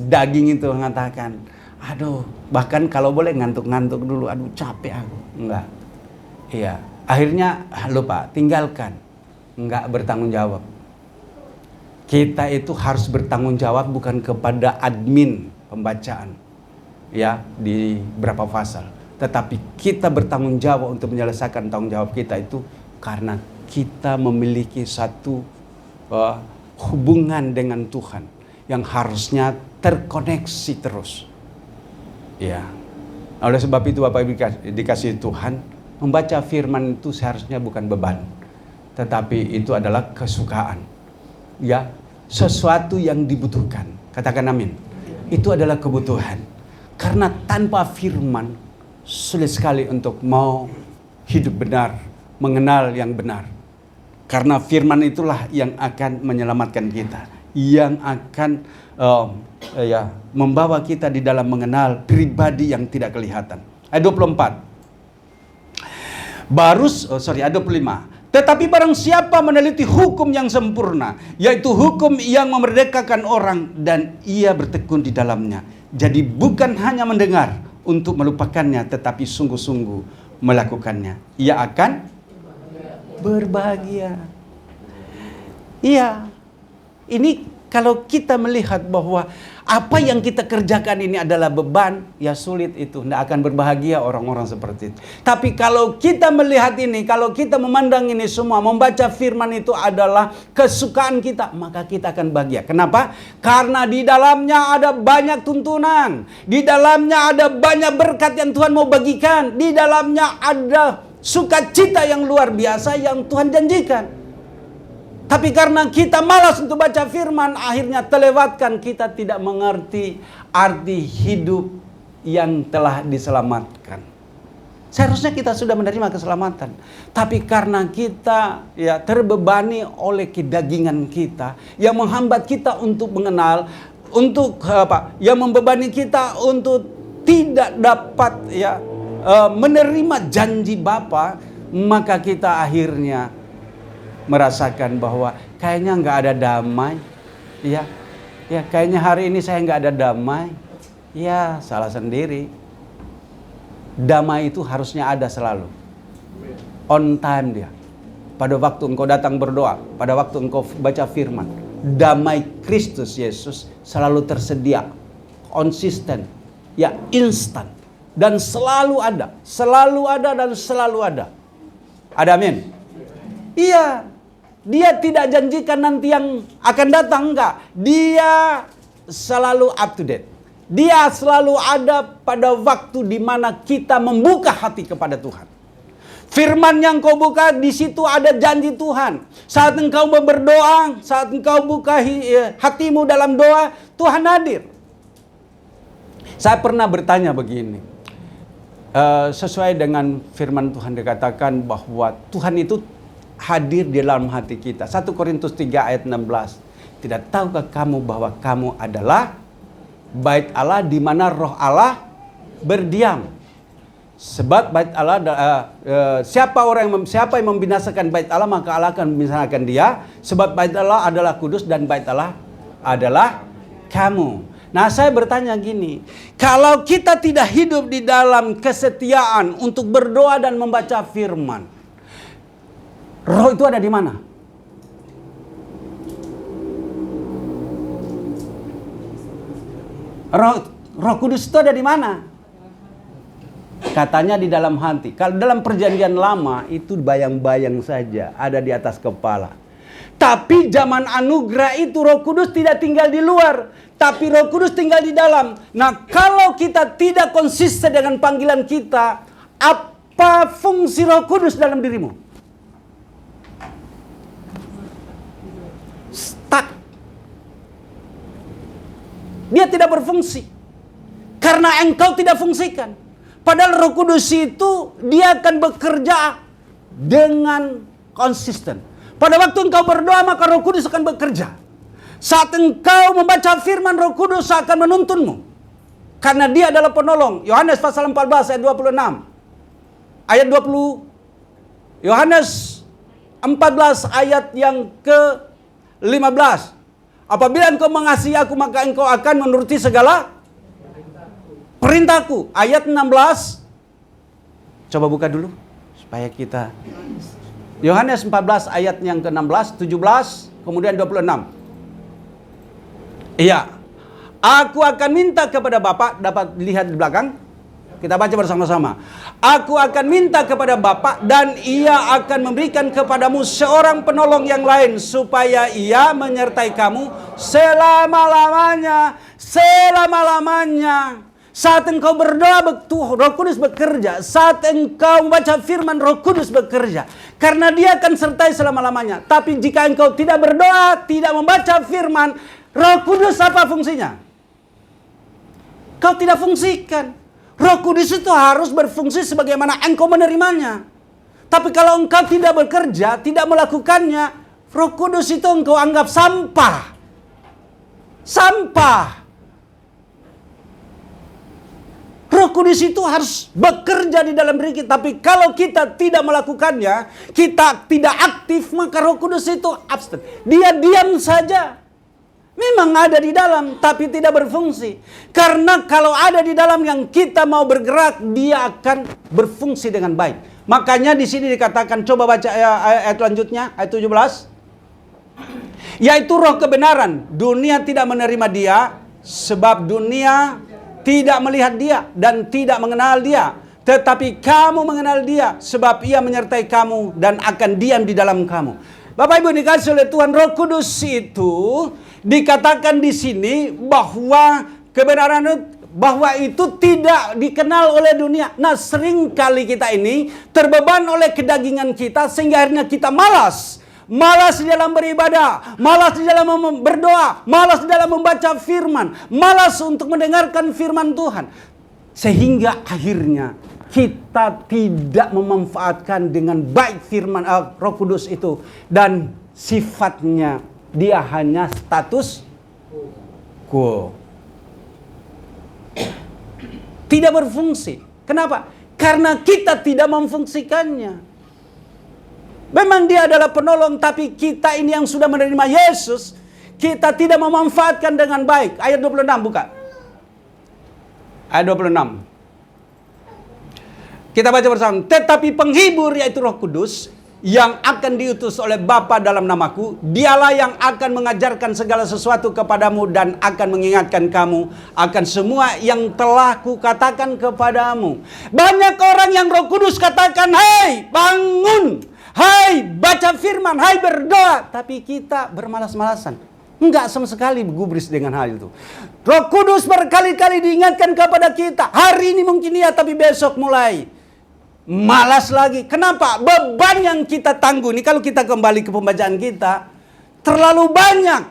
A: daging itu mengatakan, aduh, bahkan kalau boleh ngantuk-ngantuk dulu, aduh capek aku. Enggak. Iya, akhirnya lupa, tinggalkan. Enggak bertanggung jawab. Kita itu harus bertanggung jawab bukan kepada admin pembacaan. Ya, di berapa pasal. Tetapi kita bertanggung jawab untuk menyelesaikan tanggung jawab kita itu karena kita memiliki satu hubungan dengan Tuhan yang harusnya terkoneksi terus. Ya. Oleh sebab itu Bapak Ibu dikasih Tuhan, Membaca firman itu seharusnya bukan beban, tetapi itu adalah kesukaan. Ya, sesuatu yang dibutuhkan. Katakan amin. Itu adalah kebutuhan. Karena tanpa firman sulit sekali untuk mau hidup benar, mengenal yang benar. Karena firman itulah yang akan menyelamatkan kita, yang akan membawa kita di dalam mengenal pribadi yang tidak kelihatan. Ayat 24. Ayat 25. Tetapi barang siapa meneliti hukum yang sempurna, yaitu hukum yang memerdekakan orang, dan ia bertekun di dalamnya. Jadi bukan hanya mendengar untuk melupakannya, tetapi sungguh-sungguh melakukannya, ia akan berbahagia. Iya, ini kalau kita melihat bahwa apa yang kita kerjakan ini adalah beban, ya sulit itu. Tidak akan berbahagia orang-orang seperti itu. Tapi kalau kita melihat ini, kalau kita memandang ini semua, membaca firman itu adalah kesukaan kita, maka kita akan bahagia. Kenapa? Karena di dalamnya ada banyak tuntunan. Di dalamnya ada banyak berkat yang Tuhan mau bagikan. Di dalamnya ada sukacita yang luar biasa yang Tuhan janjikan. Tapi karena kita malas untuk baca firman, akhirnya terlewatkan, kita tidak mengerti arti hidup yang telah diselamatkan. Seharusnya kita sudah menerima keselamatan. Tapi karena kita terbebani oleh kedagingan kita, yang menghambat kita untuk mengenal, yang membebani kita untuk tidak dapat menerima janji Bapa, maka kita akhirnya merasakan bahwa kayaknya nggak ada damai, ya kayaknya hari ini saya nggak ada damai, ya salah sendiri. Damai itu harusnya ada selalu, on time dia. Pada waktu engkau datang berdoa, pada waktu engkau baca firman, damai Kristus Yesus selalu tersedia, konsisten, ya instan, dan selalu ada dan selalu ada. Ada amin? Iya. Dia tidak janjikan nanti yang akan datang, enggak. Dia selalu up to date. Dia selalu ada pada waktu di mana kita membuka hati kepada Tuhan. Firman yang kau buka, di situ ada janji Tuhan. Saat engkau berdoa, saat engkau buka hatimu dalam doa, Tuhan hadir. Saya pernah bertanya begini. Sesuai dengan firman Tuhan dikatakan bahwa Tuhan itu hadir di dalam hati kita. 1 Korintus 3 ayat 16. Tidak tahukah kamu bahwa kamu adalah bait Allah di mana roh Allah berdiam? Sebab bait Allah, siapa yang membinasakan bait Allah, maka Allah akan membinasakan dia. Sebab bait Allah adalah kudus dan bait Allah adalah kamu. Nah, saya bertanya gini, kalau kita tidak hidup di dalam kesetiaan untuk berdoa dan membaca firman, roh itu ada di mana? Roh Kudus itu ada di mana? Katanya di dalam hati. Kalau dalam perjanjian lama itu bayang-bayang saja, ada di atas kepala. Tapi zaman anugerah itu Roh Kudus tidak tinggal di luar, tapi Roh Kudus tinggal di dalam. Nah, kalau kita tidak konsisten dengan panggilan kita, apa fungsi Roh Kudus dalam dirimu? Stuck. Dia tidak berfungsi karena engkau tidak fungsikan. Padahal Roh Kudus itu dia akan bekerja dengan konsisten. Pada waktu engkau berdoa, maka Roh Kudus akan bekerja. Saat engkau membaca firman, Roh Kudus akan menuntunmu, karena dia adalah penolong. Yohanes pasal 14 ayat 26. Ayat 20. Yohanes 14 ayat yang ke-15. Apabila engkau mengasihi aku, maka engkau akan menuruti segala perintahku. Ayat 16. Coba buka dulu supaya kita. Yohanes 14 ayat yang ke-16, 17, kemudian 26. Iya. Aku akan minta kepada Bapa, dapat lihat di belakang. Kita baca bersama-sama. Aku akan minta kepada Bapa dan ia akan memberikan kepadamu seorang penolong yang lain supaya ia menyertai kamu selama-lamanya. Selama-lamanya. Saat engkau berdoa, Roh Kudus bekerja. Saat engkau membaca firman, Roh Kudus bekerja. Karena Dia akan sertai selama-lamanya. Tapi jika engkau tidak berdoa, tidak membaca firman, Roh Kudus apa fungsinya? Kau tidak fungsikan. Roh Kudus itu harus berfungsi sebagaimana engkau menerimanya. Tapi kalau engkau tidak bekerja, tidak melakukannya, Roh Kudus itu engkau anggap sampah. Sampah. Roh Kudus itu harus bekerja di dalam diri kita. Tapi kalau kita tidak melakukannya, kita tidak aktif, maka Roh Kudus itu abstain. Dia diam saja. Memang ada di dalam, tapi tidak berfungsi. Karena kalau ada di dalam yang kita mau bergerak, dia akan berfungsi dengan baik. Makanya di sini dikatakan, coba baca ayat lanjutnya, ayat 17. Yaitu roh kebenaran. Dunia tidak menerima dia, sebab dunia tidak melihat dia dan tidak mengenal dia. Tetapi kamu mengenal dia, sebab ia menyertai kamu dan akan diam di dalam kamu. Bapak Ibu dikasih oleh Tuhan, Roh Kudus itu dikatakan di sini bahwa kebenaran bahwa itu tidak dikenal oleh dunia. Nah, sering kali kita ini terbeban oleh kedagingan kita sehingga akhirnya kita malas. Malas di dalam beribadah, malas di dalam berdoa, malas di dalam membaca firman, malas untuk mendengarkan firman Tuhan. Sehingga akhirnya kita tidak memanfaatkan dengan baik firman Roh Kudus itu. Dan sifatnya dia hanya status quo. Tidak berfungsi. Kenapa? Karena kita tidak memfungsikannya. Memang dia adalah penolong, tapi kita ini yang sudah menerima Yesus, kita tidak memanfaatkan dengan baik. Ayat 26 buka. Ayat 26. Kita baca bersama. Tetapi penghibur yaitu Roh Kudus yang akan diutus oleh Bapa dalam namaku, dialah yang akan mengajarkan segala sesuatu kepadamu dan akan mengingatkan kamu akan semua yang telah kukatakan kepadamu. Banyak orang yang Roh Kudus katakan, "Hei, bangun! Hai, baca firman, hai berdoa." Tapi kita bermalas-malasan. Enggak sama sekali gubris dengan hal itu. Roh Kudus berkali-kali diingatkan kepada kita. Hari ini mungkin iya, tapi besok mulai malas lagi. Kenapa? Beban yang kita tanggung ini, kalau kita kembali ke pembacaan kita, terlalu banyak.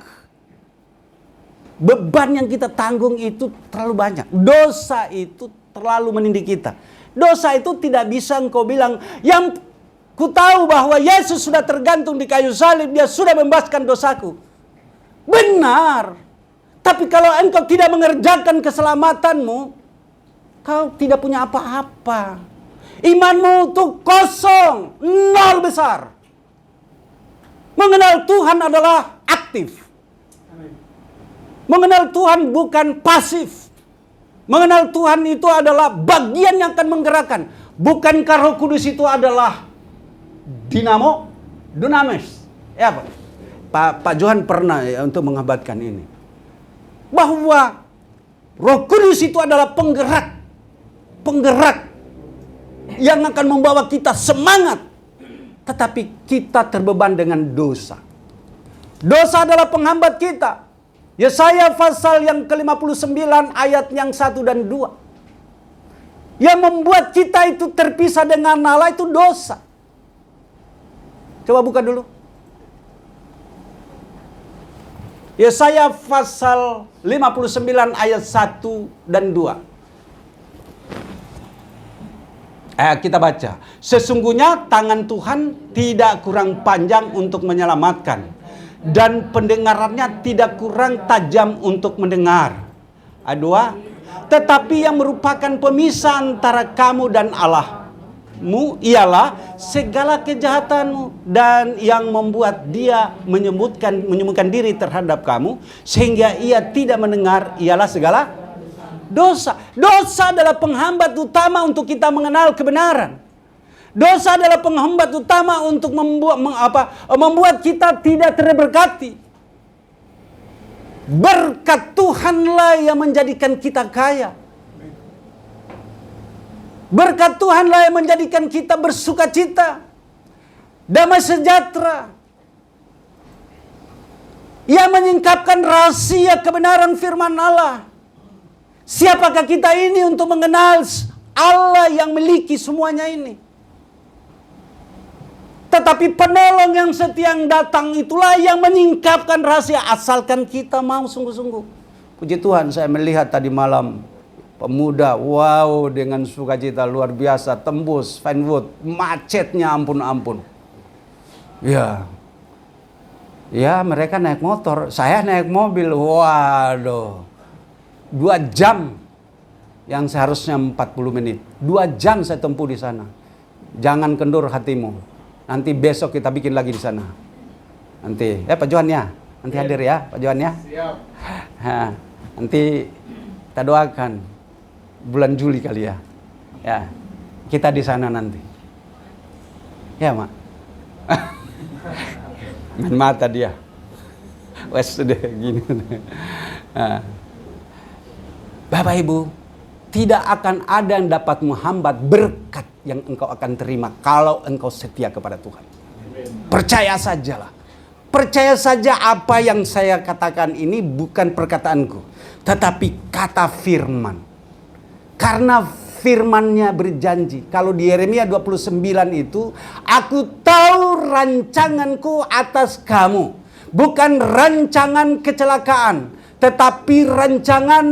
A: Beban yang kita tanggung itu terlalu banyak. Dosa itu terlalu menindih kita. Dosa itu tidak bisa engkau bilang, yang ku tahu bahwa Yesus sudah tergantung di kayu salib, dia sudah membebaskan dosaku. Benar. Tapi kalau engkau tidak mengerjakan keselamatanmu, kau tidak punya apa-apa. Imanmu itu kosong, nol besar. Mengenal Tuhan adalah aktif. Mengenal Tuhan bukan pasif. Mengenal Tuhan itu adalah bagian yang akan menggerakkan. Bukankah Roh Kudus itu adalah dinamo, dunamis? Ya, Pak Johan pernah untuk mengabadikan ini. Bahwa Roh Kudus itu adalah penggerak yang akan membawa kita semangat. Tetapi kita terbeban dengan dosa. Dosa adalah penghambat kita. Yesaya pasal yang ke-59 ayat yang 1 dan 2. Yang membuat kita itu terpisah dengan Allah itu dosa. Coba buka dulu. Yesaya pasal 59 ayat 1 dan 2. Kita baca. Sesungguhnya tangan Tuhan tidak kurang panjang untuk menyelamatkan, dan pendengarannya tidak kurang tajam untuk mendengar. Ayat 2. Tetapi yang merupakan pemisah antara kamu dan Allahmu ialah segala kejahatanmu, dan yang membuat dia menyembunyikan diri terhadap kamu sehingga ia tidak mendengar ialah segala dosa. Dosa adalah penghambat utama untuk kita mengenal kebenaran. Dosa adalah penghambat utama untuk membuat kita tidak terberkati. Berkat Tuhanlah yang menjadikan kita kaya. Berkat Tuhanlah yang menjadikan kita bersukacita, damai sejahtera. Yang menyingkapkan rahasia kebenaran firman Allah. Siapakah kita ini untuk mengenal Allah yang memiliki semuanya ini? Tetapi penolong yang setia yang datang itulah yang menyingkapkan rahasia, asalkan kita mau sungguh-sungguh. Puji Tuhan, saya melihat tadi malam pemuda, wow, dengan sukacita luar biasa, tembus Vinewood, macetnya ampun-ampun. Ya mereka naik motor, saya naik mobil, waduh. 2 jam yang seharusnya 40 menit. 2 jam saya tempuh di sana. Jangan kendur hatimu. Nanti besok kita bikin lagi di sana. Nanti, Pak Johan ya. Nanti hadir ya, Pak Johan ya.
B: Siap.
A: Nanti kita doakan bulan Juli kali ya. Ya, kita di sana nanti. Ya, Mak. Main mata dia. Wes sudah gini. Bapak Ibu, tidak akan ada yang dapat menghambat berkat yang engkau akan terima kalau engkau setia kepada Tuhan. Percaya sajalah. Percaya saja apa yang saya katakan ini bukan perkataanku, tetapi kata firman. Karena firman-Nya berjanji. Kalau di Yeremia 29 itu, aku tahu rancanganku atas kamu. Bukan rancangan kecelakaan, tetapi rancangan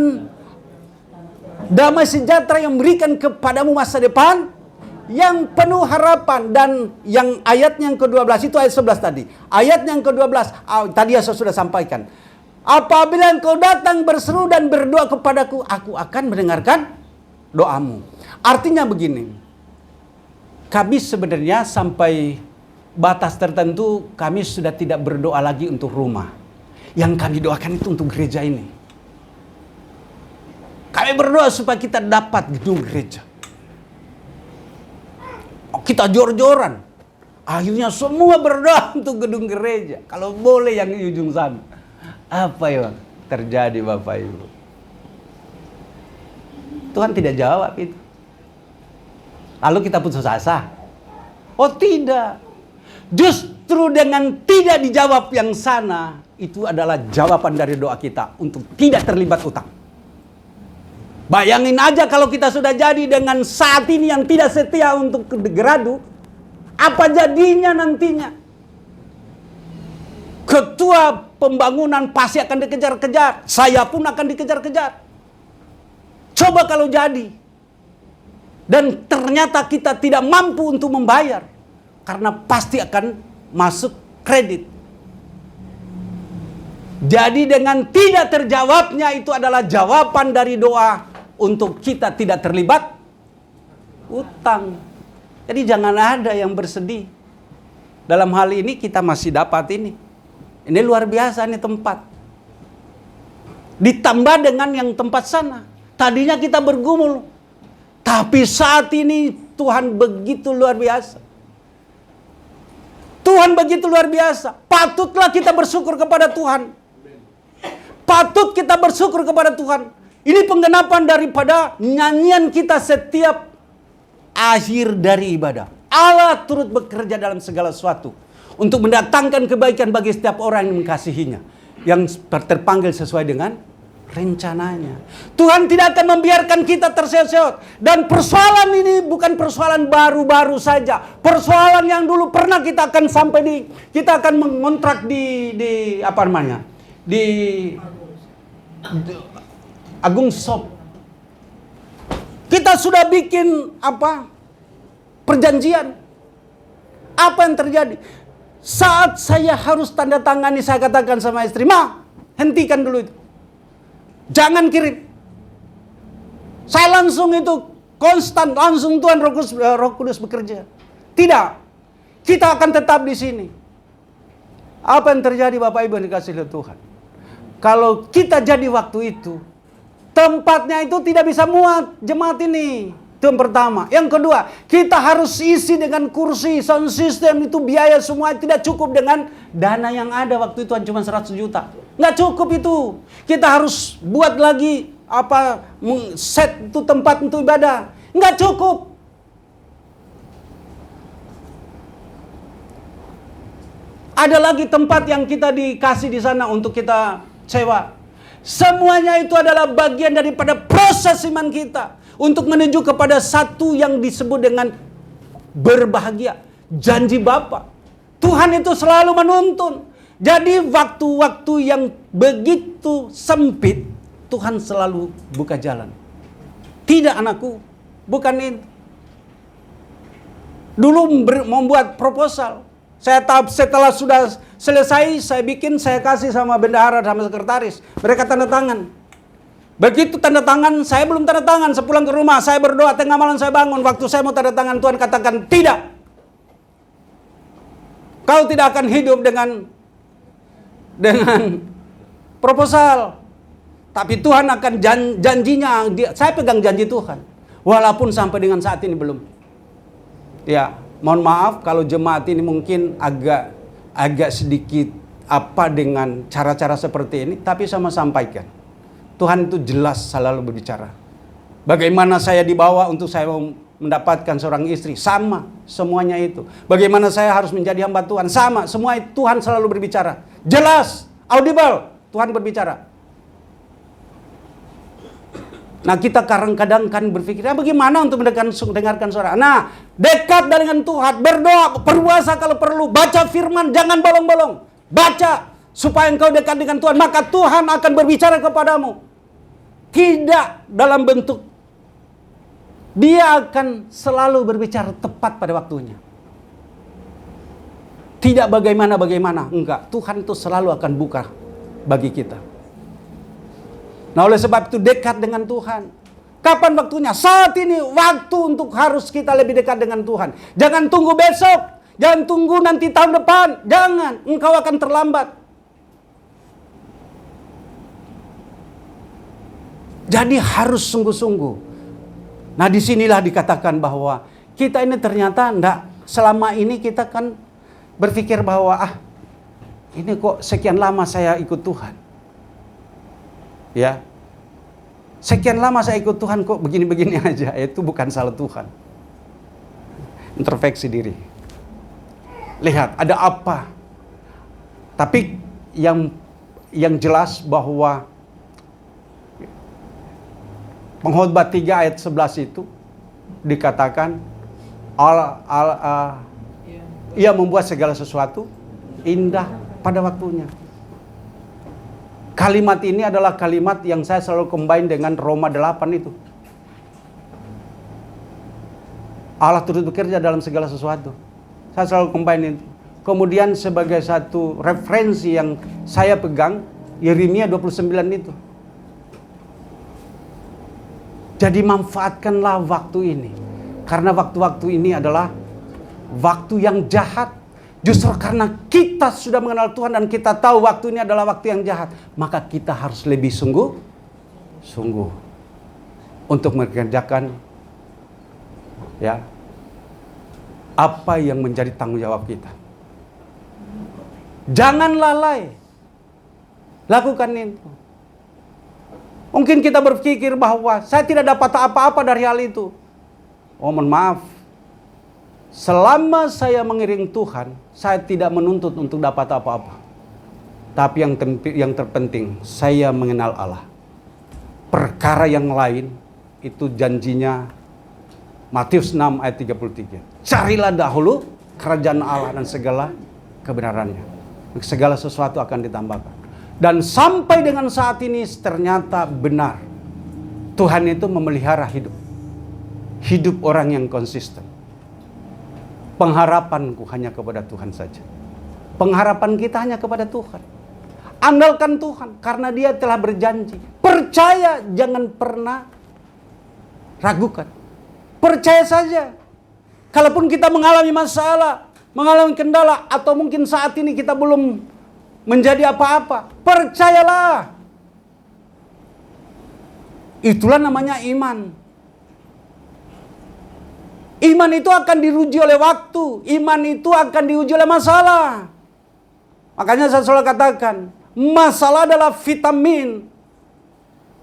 A: damai sejahtera yang memberikan kepadamu masa depan yang penuh harapan. Dan yang ayat yang ke-12 itu ayat 11 tadi. Ayat yang ke-12 tadi saya sudah sampaikan. Apabila engkau datang berseru dan berdoa kepadaku, aku akan mendengarkan doamu. Artinya begini. Kami sebenarnya sampai batas tertentu kami sudah tidak berdoa lagi untuk rumah. Yang kami doakan itu untuk gereja ini. Kami berdoa supaya kita dapat gedung gereja. Kita jor-joran. Akhirnya semua berdoa untuk gedung gereja. Kalau boleh yang di ujung sana. Apa yang terjadi Bapak Ibu? Tuhan tidak jawab itu. Lalu kita putus asa. Oh tidak. Justru dengan tidak dijawab yang sana, itu adalah jawaban dari doa kita untuk tidak terlibat utang. Bayangin aja kalau kita sudah jadi dengan saat ini yang tidak setia untuk geradu, apa jadinya nantinya? Ketua pembangunan pasti akan dikejar-kejar, saya pun akan dikejar-kejar. Coba kalau jadi. Dan ternyata kita tidak mampu untuk membayar, karena pasti akan masuk kredit. Jadi dengan tidak terjawabnya itu adalah jawaban dari doa untuk kita tidak terlibat utang. Jadi jangan ada yang bersedih. Dalam hal ini kita masih dapat ini. Ini luar biasa nih tempat. Ditambah dengan yang tempat sana. Tadinya kita bergumul. Tapi saat ini Tuhan begitu luar biasa. Tuhan begitu luar biasa. Patutlah kita bersyukur kepada Tuhan. Patut kita bersyukur kepada Tuhan. Ini penggenapan daripada nyanyian kita setiap akhir dari ibadah. Allah turut bekerja dalam segala sesuatu untuk mendatangkan kebaikan bagi setiap orang yang mengasihinya, yang terpanggil sesuai dengan rencananya. Tuhan tidak akan membiarkan kita terseok-seok. Dan persoalan ini bukan persoalan baru-baru saja. Persoalan yang dulu pernah kita akan kita akan mengontrak di apa namanya? Di Agung Shop. Kita sudah bikin perjanjian. Apa yang terjadi? Saat saya harus tanda tangani, saya katakan sama istri, "Ma, hentikan dulu itu. Jangan kirim." Saya langsung itu konstan, langsung Tuhan Roh Kudus bekerja. Tidak. Kita akan tetap di sini. Apa yang terjadi Bapak Ibu yang dikasihi oleh Tuhan? Kalau kita jadi waktu itu, tempatnya itu tidak bisa muat jemaat ini. Itu yang pertama. Yang kedua, kita harus isi dengan kursi, sound system, itu biaya semua tidak cukup dengan dana yang ada waktu itu cuma 100 juta. Nggak cukup itu. Kita harus buat lagi set itu tempat untuk ibadah. Nggak cukup. Ada lagi tempat yang kita dikasih di sana untuk kita sewa. Semuanya itu adalah bagian daripada proses proses iman kita untuk menuju kepada satu yang disebut dengan berbahagia. Janji Bapa. Tuhan itu selalu menuntun. Jadi waktu-waktu yang begitu sempit, Tuhan selalu buka jalan. Tidak anakku, bukan itu. Dulu membuat proposal. Setelah sudah selesai, saya kasih sama bendahara sama sekretaris. Mereka tanda tangan. Begitu tanda tangan, saya belum tanda tangan. Sepulang ke rumah, saya berdoa, tengah malam saya bangun. Waktu saya mau tanda tangan, Tuhan katakan, tidak. Kau tidak akan hidup dengan proposal. Tapi Tuhan akan janjinya, saya pegang janji Tuhan. Walaupun sampai dengan saat ini belum. Ya, mohon maaf kalau jemaat ini mungkin agak sedikit dengan cara-cara seperti ini. Tapi saya mau sampaikan. Tuhan itu jelas selalu berbicara. Bagaimana saya dibawa untuk saya mendapatkan seorang istri, sama semuanya itu. Bagaimana saya harus menjadi hamba Tuhan, sama semua itu Tuhan selalu berbicara. Jelas, audible, Tuhan berbicara. Nah, kita kadang-kadang kan berpikir, bagaimana untuk mendengarkan suara? Nah, dekat dengan Tuhan, berdoa, berpuasa kalau perlu, baca firman, jangan bolong-bolong. Baca supaya engkau dekat dengan Tuhan, maka Tuhan akan berbicara kepadamu. Tidak dalam bentuk, Dia akan selalu berbicara tepat pada waktunya. Tidak bagaimana, enggak. Tuhan itu selalu akan buka bagi kita. Nah, oleh sebab itu dekat dengan Tuhan. Kapan waktunya? Saat ini waktu untuk harus kita lebih dekat dengan Tuhan. Jangan tunggu besok, jangan tunggu nanti tahun depan. Jangan, engkau akan terlambat. Jadi harus sungguh-sungguh. Nah, disinilah dikatakan bahwa kita ini ternyata selama ini kita kan berpikir bahwa ini kok sekian lama saya ikut Tuhan. Ya. Sekian lama saya ikut Tuhan kok begini-begini aja. Itu bukan salah Tuhan. Introspeksi diri. Lihat ada apa. Tapi yang jelas bahwa Pengkhotbah 3 ayat 11 itu dikatakan Ia membuat segala sesuatu indah pada waktunya. Kalimat ini adalah kalimat yang saya selalu combine dengan Roma 8 itu. Allah turut bekerja dalam segala sesuatu. Saya selalu combine itu. Kemudian sebagai satu referensi yang saya pegang, Yeremia 29 itu. Jadi manfaatkanlah waktu ini. Karena waktu-waktu ini adalah waktu yang jahat. Justru karena kita sudah mengenal Tuhan dan kita tahu waktu ini adalah waktu yang jahat, maka kita harus lebih sungguh untuk mengerjakan apa yang menjadi tanggung jawab kita. Jangan lalai. Lakukan itu. Mungkin kita berpikir bahwa saya tidak dapat apa-apa dari hal itu. Oh, mohon maaf. Selama saya mengiring Tuhan, saya tidak menuntut untuk dapat apa-apa. Tapi yang terpenting, saya mengenal Allah. Perkara yang lain, itu janjinya Matius 6 ayat 33. Carilah dahulu kerajaan Allah dan segala kebenarannya. Segala sesuatu akan ditambahkan. Dan sampai dengan saat ini ternyata benar. Tuhan itu memelihara hidup orang yang konsisten. Pengharapanku hanya kepada Tuhan saja. Pengharapan kita hanya kepada Tuhan. Andalkan Tuhan karena Dia telah berjanji. Percaya, jangan pernah ragukan. Percaya saja. Kalaupun kita mengalami masalah, mengalami kendala, atau mungkin saat ini kita belum menjadi apa-apa, percayalah. Itulah namanya iman. Iman itu akan diuji oleh waktu. Iman itu akan diuji oleh masalah. Makanya saya selalu katakan, masalah adalah vitamin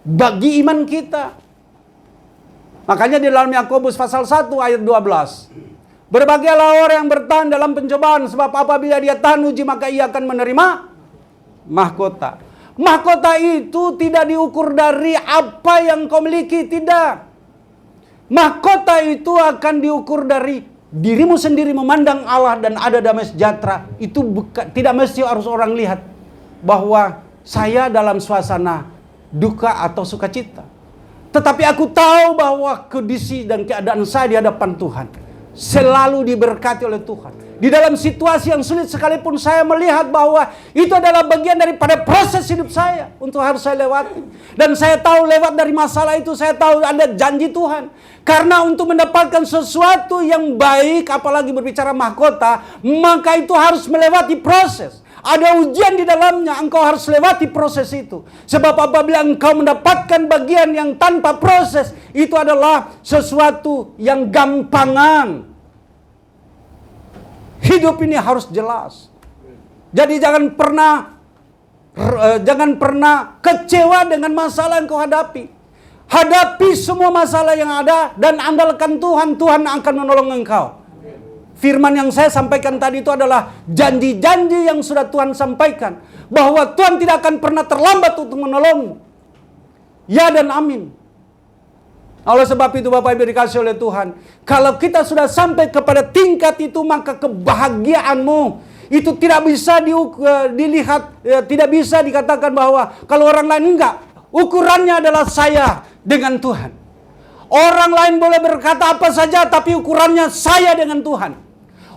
A: bagi iman kita. Makanya di dalam Yakobus pasal 1 ayat 12. Berbahagialah orang yang bertahan dalam pencobaan, sebab apabila dia tahan uji maka ia akan menerima mahkota. Mahkota itu tidak diukur dari apa yang kau miliki, tidak. Mahkota itu akan diukur dari dirimu sendiri memandang Allah dan ada damai sejahtera. Itu tidak mesti harus orang lihat bahwa saya dalam suasana duka atau sukacita. Tetapi aku tahu bahwa kondisi dan keadaan saya di hadapan Tuhan selalu diberkati oleh Tuhan. Di dalam situasi yang sulit sekalipun saya melihat bahwa itu adalah bagian daripada proses hidup saya untuk harus saya lewati. Dan saya tahu lewat dari masalah itu saya tahu ada janji Tuhan. Karena untuk mendapatkan sesuatu yang baik, apalagi berbicara mahkota, maka itu harus melewati proses. Ada ujian di dalamnya, engkau harus lewati proses itu. Sebab apabila engkau mendapatkan bagian yang tanpa proses, itu adalah sesuatu yang gampangan. Hidup ini harus jelas. Jadi jangan pernah kecewa dengan masalah yang kau hadapi. Hadapi semua masalah yang ada dan andalkan Tuhan. Tuhan akan menolong engkau. Firman yang saya sampaikan tadi itu adalah janji-janji yang sudah Tuhan sampaikan. Bahwa Tuhan tidak akan pernah terlambat untuk menolongmu. Ya dan amin. Oleh sebab itu Bapak Ibu dikasih oleh Tuhan, kalau kita sudah sampai kepada tingkat itu, maka kebahagiaanmu itu tidak bisa dilihat, tidak bisa dikatakan bahwa kalau orang lain enggak. Ukurannya adalah saya dengan Tuhan. Orang lain boleh berkata apa saja, tapi ukurannya saya dengan Tuhan.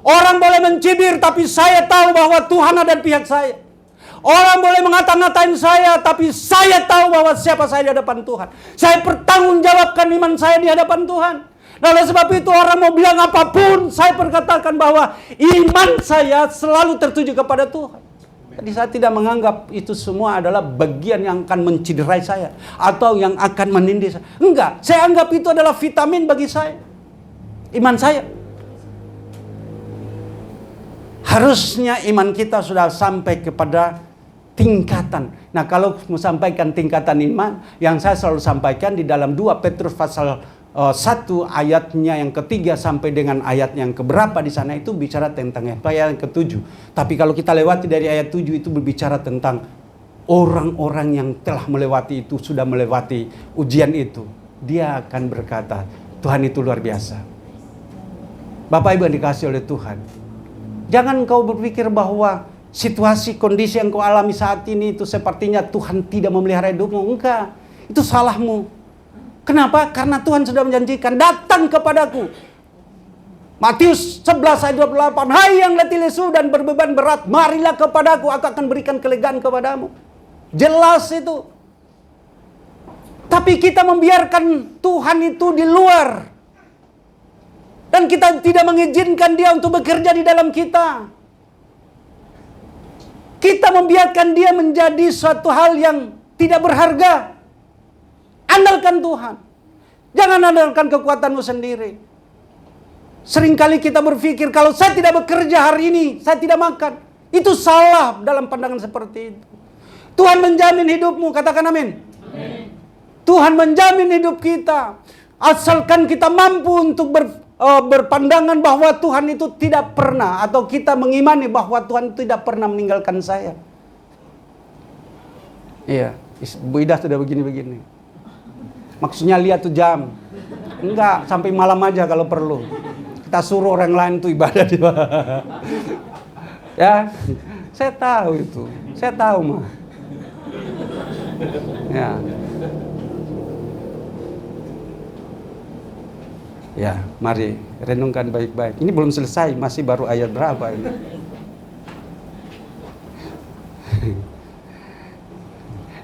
A: Orang boleh mencibir, tapi saya tahu bahwa Tuhan ada di pihak saya. Orang boleh ngata-ngatain saya, tapi saya tahu bahwa siapa saya di hadapan Tuhan. Saya pertanggungjawabkan iman saya di hadapan Tuhan. Nah, oleh sebab itu orang mau bilang apapun, saya perkatakan bahwa iman saya selalu tertuju kepada Tuhan. Jadi saya tidak menganggap itu semua adalah bagian yang akan menciderai saya atau yang akan menindih saya. Enggak, saya anggap itu adalah vitamin bagi saya. Iman saya. Harusnya iman kita sudah sampai kepada tingkatan. Nah, kalau mau sampaikan tingkatan iman, yang saya selalu sampaikan di dalam 2 Petrus pasal 1 ayatnya yang ketiga sampai dengan ayat yang keberapa di sana itu bicara tentang ayat yang ke-7. Tapi kalau kita lewati dari ayat 7 itu berbicara tentang orang-orang yang telah melewati itu, sudah melewati ujian itu. Dia akan berkata, Tuhan itu luar biasa. Bapak Ibu yang dikasih oleh Tuhan, jangan kau berpikir bahwa situasi, kondisi yang kau alami saat ini itu sepertinya Tuhan tidak memelihara hidupmu. Enggak, itu salahmu. Kenapa? Karena Tuhan sudah menjanjikan, datang kepadaku. Matius 11 ayat 28, hai yang letih lesu dan berbeban berat, marilah kepadaku, aku akan berikan kelegaan kepadamu. Jelas itu. Tapi kita membiarkan Tuhan itu di luar. Dan kita tidak mengizinkan dia untuk bekerja di dalam kita. Kita membiarkan dia menjadi suatu hal yang tidak berharga. Andalkan Tuhan. Jangan andalkan kekuatanmu sendiri. Seringkali kita berpikir, kalau saya tidak bekerja hari ini, saya tidak makan. Itu salah dalam pandangan seperti itu. Tuhan menjamin hidupmu, katakan amin. Amin. Tuhan menjamin hidup kita. Asalkan kita mampu untuk berpandangan bahwa Tuhan itu tidak pernah, atau kita mengimani bahwa Tuhan tidak pernah meninggalkan saya. Iya, Bu Ida sudah begini-begini. Maksudnya lihat tuh jam. Enggak, sampai malam aja kalau perlu. Kita suruh orang lain tuh ibadah di ya, saya tahu itu. Saya tahu mah. Ya. Ya, mari renungkan baik-baik. Ini belum selesai, masih baru ayat berapa ini?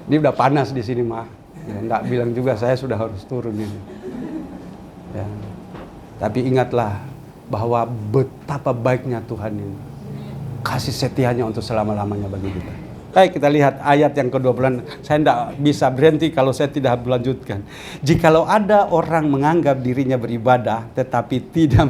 A: Ini udah panas di sini mah. Ya, enggak bilang juga saya sudah harus turun ini. Ya. Tapi ingatlah bahwa betapa baiknya Tuhan ini. Kasih setianya untuk selama-lamanya bagi kita. Baik, kita lihat ayat yang ke-20. Saya tidak bisa berhenti kalau saya tidak melanjutkan. Jikalau ada orang menganggap dirinya beribadah tetapi tidak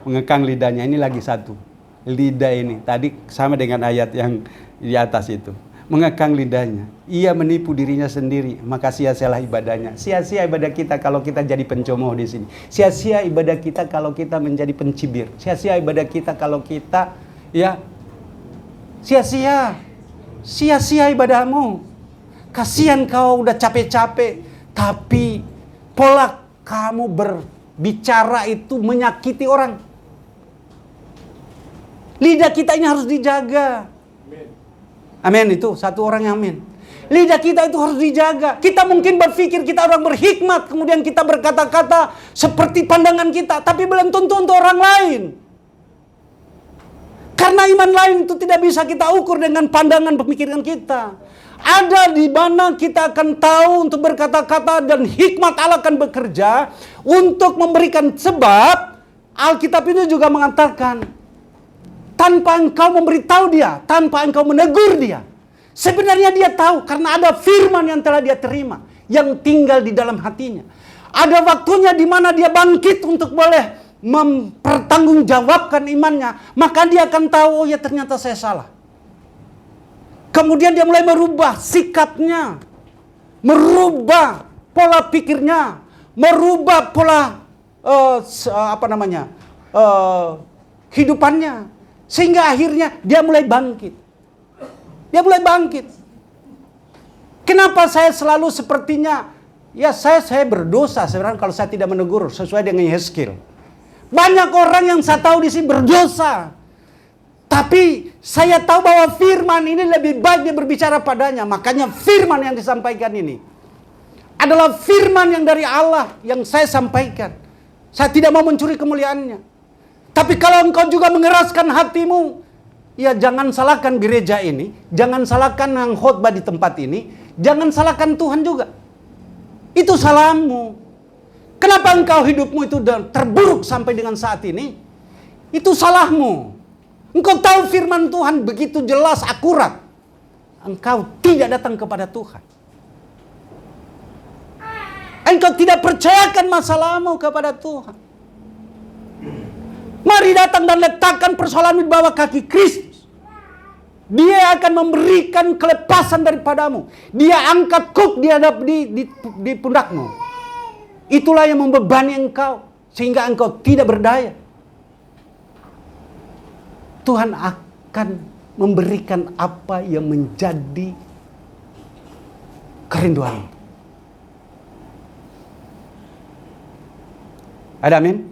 A: mengekang lidahnya. Ini lagi satu. Lidah ini. Tadi sama dengan ayat yang di atas itu. Mengekang lidahnya. Ia menipu dirinya sendiri. Maka sia-sialah ibadahnya. Sia-sia ibadah kita kalau kita jadi pencemooh di sini. Sia-sia ibadah kita kalau kita menjadi pencibir. Sia-sia ibadah kita kalau kita sia-sia. Sia-sia ibadahmu. Kasihan kau udah capek-capek, tapi pola kamu berbicara itu menyakiti orang. Lidah kita ini harus dijaga. Amin, itu satu orang yang amin. Lidah kita itu harus dijaga. Kita mungkin berpikir kita orang berhikmat, kemudian kita berkata-kata seperti pandangan kita, tapi belum tentu untuk orang lain. Karena iman lain itu tidak bisa kita ukur dengan pandangan pemikiran kita. Ada di mana kita akan tahu untuk berkata-kata dan hikmat Allah akan bekerja untuk memberikan, sebab Alkitab itu juga mengatakan tanpa engkau memberitahu dia, tanpa engkau menegur dia, sebenarnya dia tahu karena ada firman yang telah dia terima yang tinggal di dalam hatinya. Ada waktunya di mana dia bangkit untuk boleh mempertanggungjawabkan imannya, maka dia akan tahu, oh ya ternyata saya salah. Kemudian dia mulai merubah sikapnya, merubah pola pikirnya, merubah pola kehidupannya, sehingga akhirnya dia mulai bangkit. Dia mulai bangkit. Kenapa saya selalu sepertinya, ya saya berdosa sebenarnya kalau saya tidak menegur sesuai dengan Yehezkiel. Banyak orang yang saya tahu di sini berdosa. Tapi saya tahu bahwa firman ini lebih baik dia berbicara padanya. Makanya firman yang disampaikan ini adalah firman yang dari Allah yang saya sampaikan. Saya tidak mau mencuri kemuliaannya. Tapi kalau engkau juga mengeraskan hatimu, ya jangan salahkan gereja ini, jangan salahkan yang khotbah di tempat ini, jangan salahkan Tuhan juga. Itu salahmu. Kenapa engkau hidupmu itu terburuk sampai dengan saat ini? Itu salahmu. Engkau tahu firman Tuhan begitu jelas, akurat. Engkau tidak datang kepada Tuhan. Engkau tidak percayakan masalahmu kepada Tuhan. Mari datang dan letakkan persoalan di bawah kaki Kristus. Dia akan memberikan kelepasan daripadamu. Dia angkat kuk di pundakmu. Itulah yang membebani engkau sehingga engkau tidak berdaya. Tuhan akan memberikan apa yang menjadi kerinduan. Ada amin?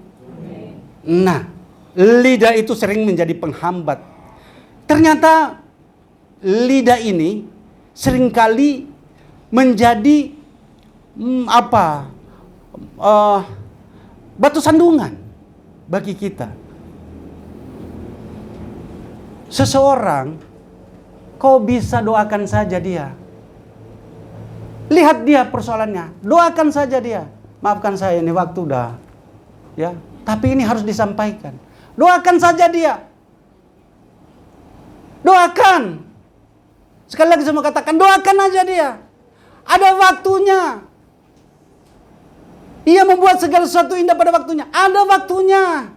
A: Nah, lidah itu sering menjadi penghambat. Ternyata lidah ini seringkali menjadi batu sandungan bagi kita. Seseorang, kau bisa doakan saja dia. Lihat dia persoalannya, doakan saja dia. Maafkan saya ini waktu udah, ya. Tapi ini harus disampaikan. Doakan saja dia. Doakan. Sekali lagi saya mau katakan, doakan aja dia. Ada waktunya. Ia membuat segala sesuatu indah pada waktunya. Ada waktunya.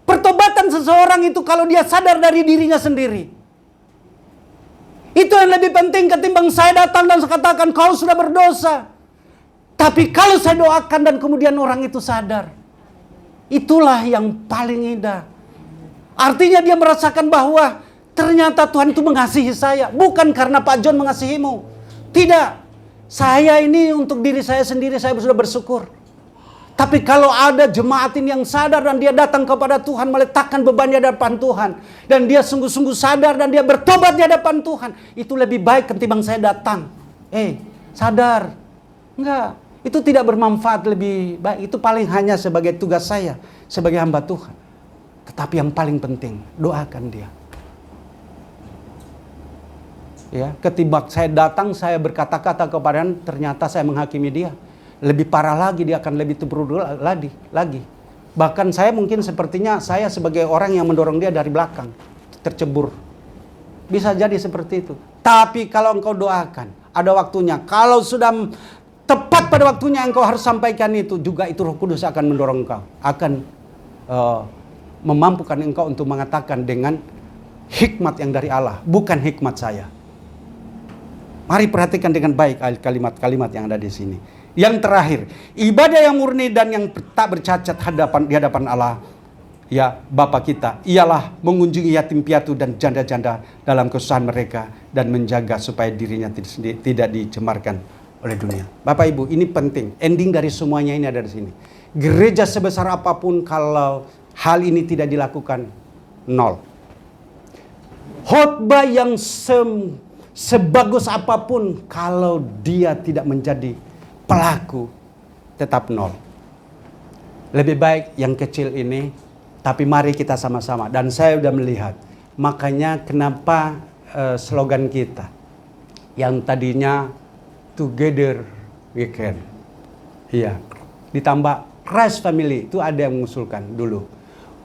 A: Pertobatan seseorang itu kalau dia sadar dari dirinya sendiri. Itu yang lebih penting ketimbang saya datang dan saya katakan kau sudah berdosa. Tapi kalau saya doakan dan kemudian orang itu sadar. Itulah yang paling indah. Artinya dia merasakan bahwa ternyata Tuhan itu mengasihi saya. Bukan karena Pak John mengasihimu. Tidak. Saya ini untuk diri saya sendiri saya sudah bersyukur. Tapi kalau ada jemaat ini yang sadar dan dia datang kepada Tuhan, meletakkan beban di hadapan Tuhan, dan dia sungguh-sungguh sadar dan dia bertobat di hadapan Tuhan, itu lebih baik ketimbang saya datang. Sadar. Enggak, itu tidak bermanfaat lebih baik. Itu paling hanya sebagai tugas saya, sebagai hamba Tuhan. Tetapi yang paling penting, doakan dia. Ya, ketimbang saya datang, saya berkata-kata kepadanya, ternyata saya menghakimi dia. Lebih parah lagi, dia akan lebih terburuk lagi. Bahkan saya mungkin sepertinya saya sebagai orang yang mendorong dia dari belakang, tercebur. Bisa jadi seperti itu. Tapi kalau engkau doakan, ada waktunya. Kalau sudah tepat pada waktunya engkau harus sampaikan itu, juga itu Roh Kudus akan mendorong engkau. Akan memampukan engkau untuk mengatakan dengan hikmat yang dari Allah, bukan hikmat saya. Mari perhatikan dengan baik kalimat-kalimat yang ada di sini. Yang terakhir, ibadah yang murni dan yang tak bercacat di hadapan Allah ya Bapa kita ialah mengunjungi yatim piatu dan janda-janda dalam kesusahan mereka dan menjaga supaya dirinya tidak dicemarkan oleh dunia. Bapak Ibu, ini penting. Ending dari semuanya ini ada di sini. Gereja sebesar apapun kalau hal ini tidak dilakukan, nol. Khotbah yang sebagus apapun kalau dia tidak menjadi pelaku, tetap nol. Lebih baik yang kecil ini, tapi mari kita sama-sama. Dan saya sudah melihat, makanya kenapa slogan kita yang tadinya Together We Can, iya, ditambah Christ Family, itu ada yang mengusulkan dulu.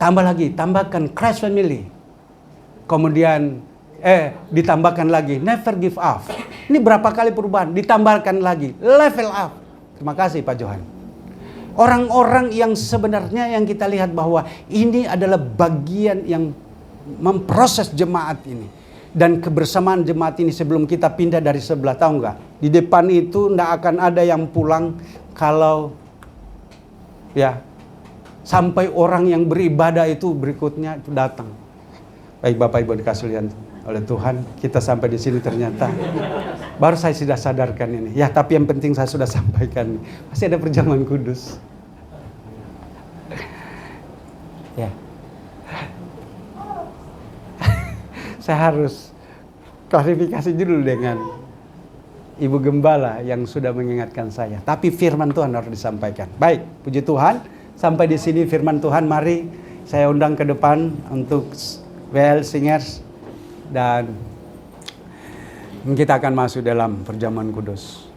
A: Tambahkan Christ Family. Kemudian ditambahkan lagi Never Give Up. Ini berapa kali perubahan? Ditambahkan lagi Level Up. Terima kasih Pak Johan. Orang-orang yang sebenarnya yang kita lihat bahwa ini adalah bagian yang memproses jemaat ini. Dan kebersamaan jemaat ini sebelum kita pindah dari sebelah, tahu nggak? Di depan itu nggak akan ada yang pulang kalau ya sampai orang yang beribadah itu berikutnya itu datang. Baik Bapak Ibu dikasih lihat oleh Tuhan, kita sampai di sini ternyata baru saya sudah sadarkan ini. Ya, tapi yang penting saya sudah sampaikan. Masih ada perjamuan kudus. Ya. Saya harus klarifikasi dulu dengan Ibu Gembala yang sudah mengingatkan saya. Tapi firman Tuhan harus disampaikan. Baik, puji Tuhan. Sampai di sini firman Tuhan. Mari saya undang ke depan untuk WL Singers. Dan kita akan masuk dalam perjamuan kudus.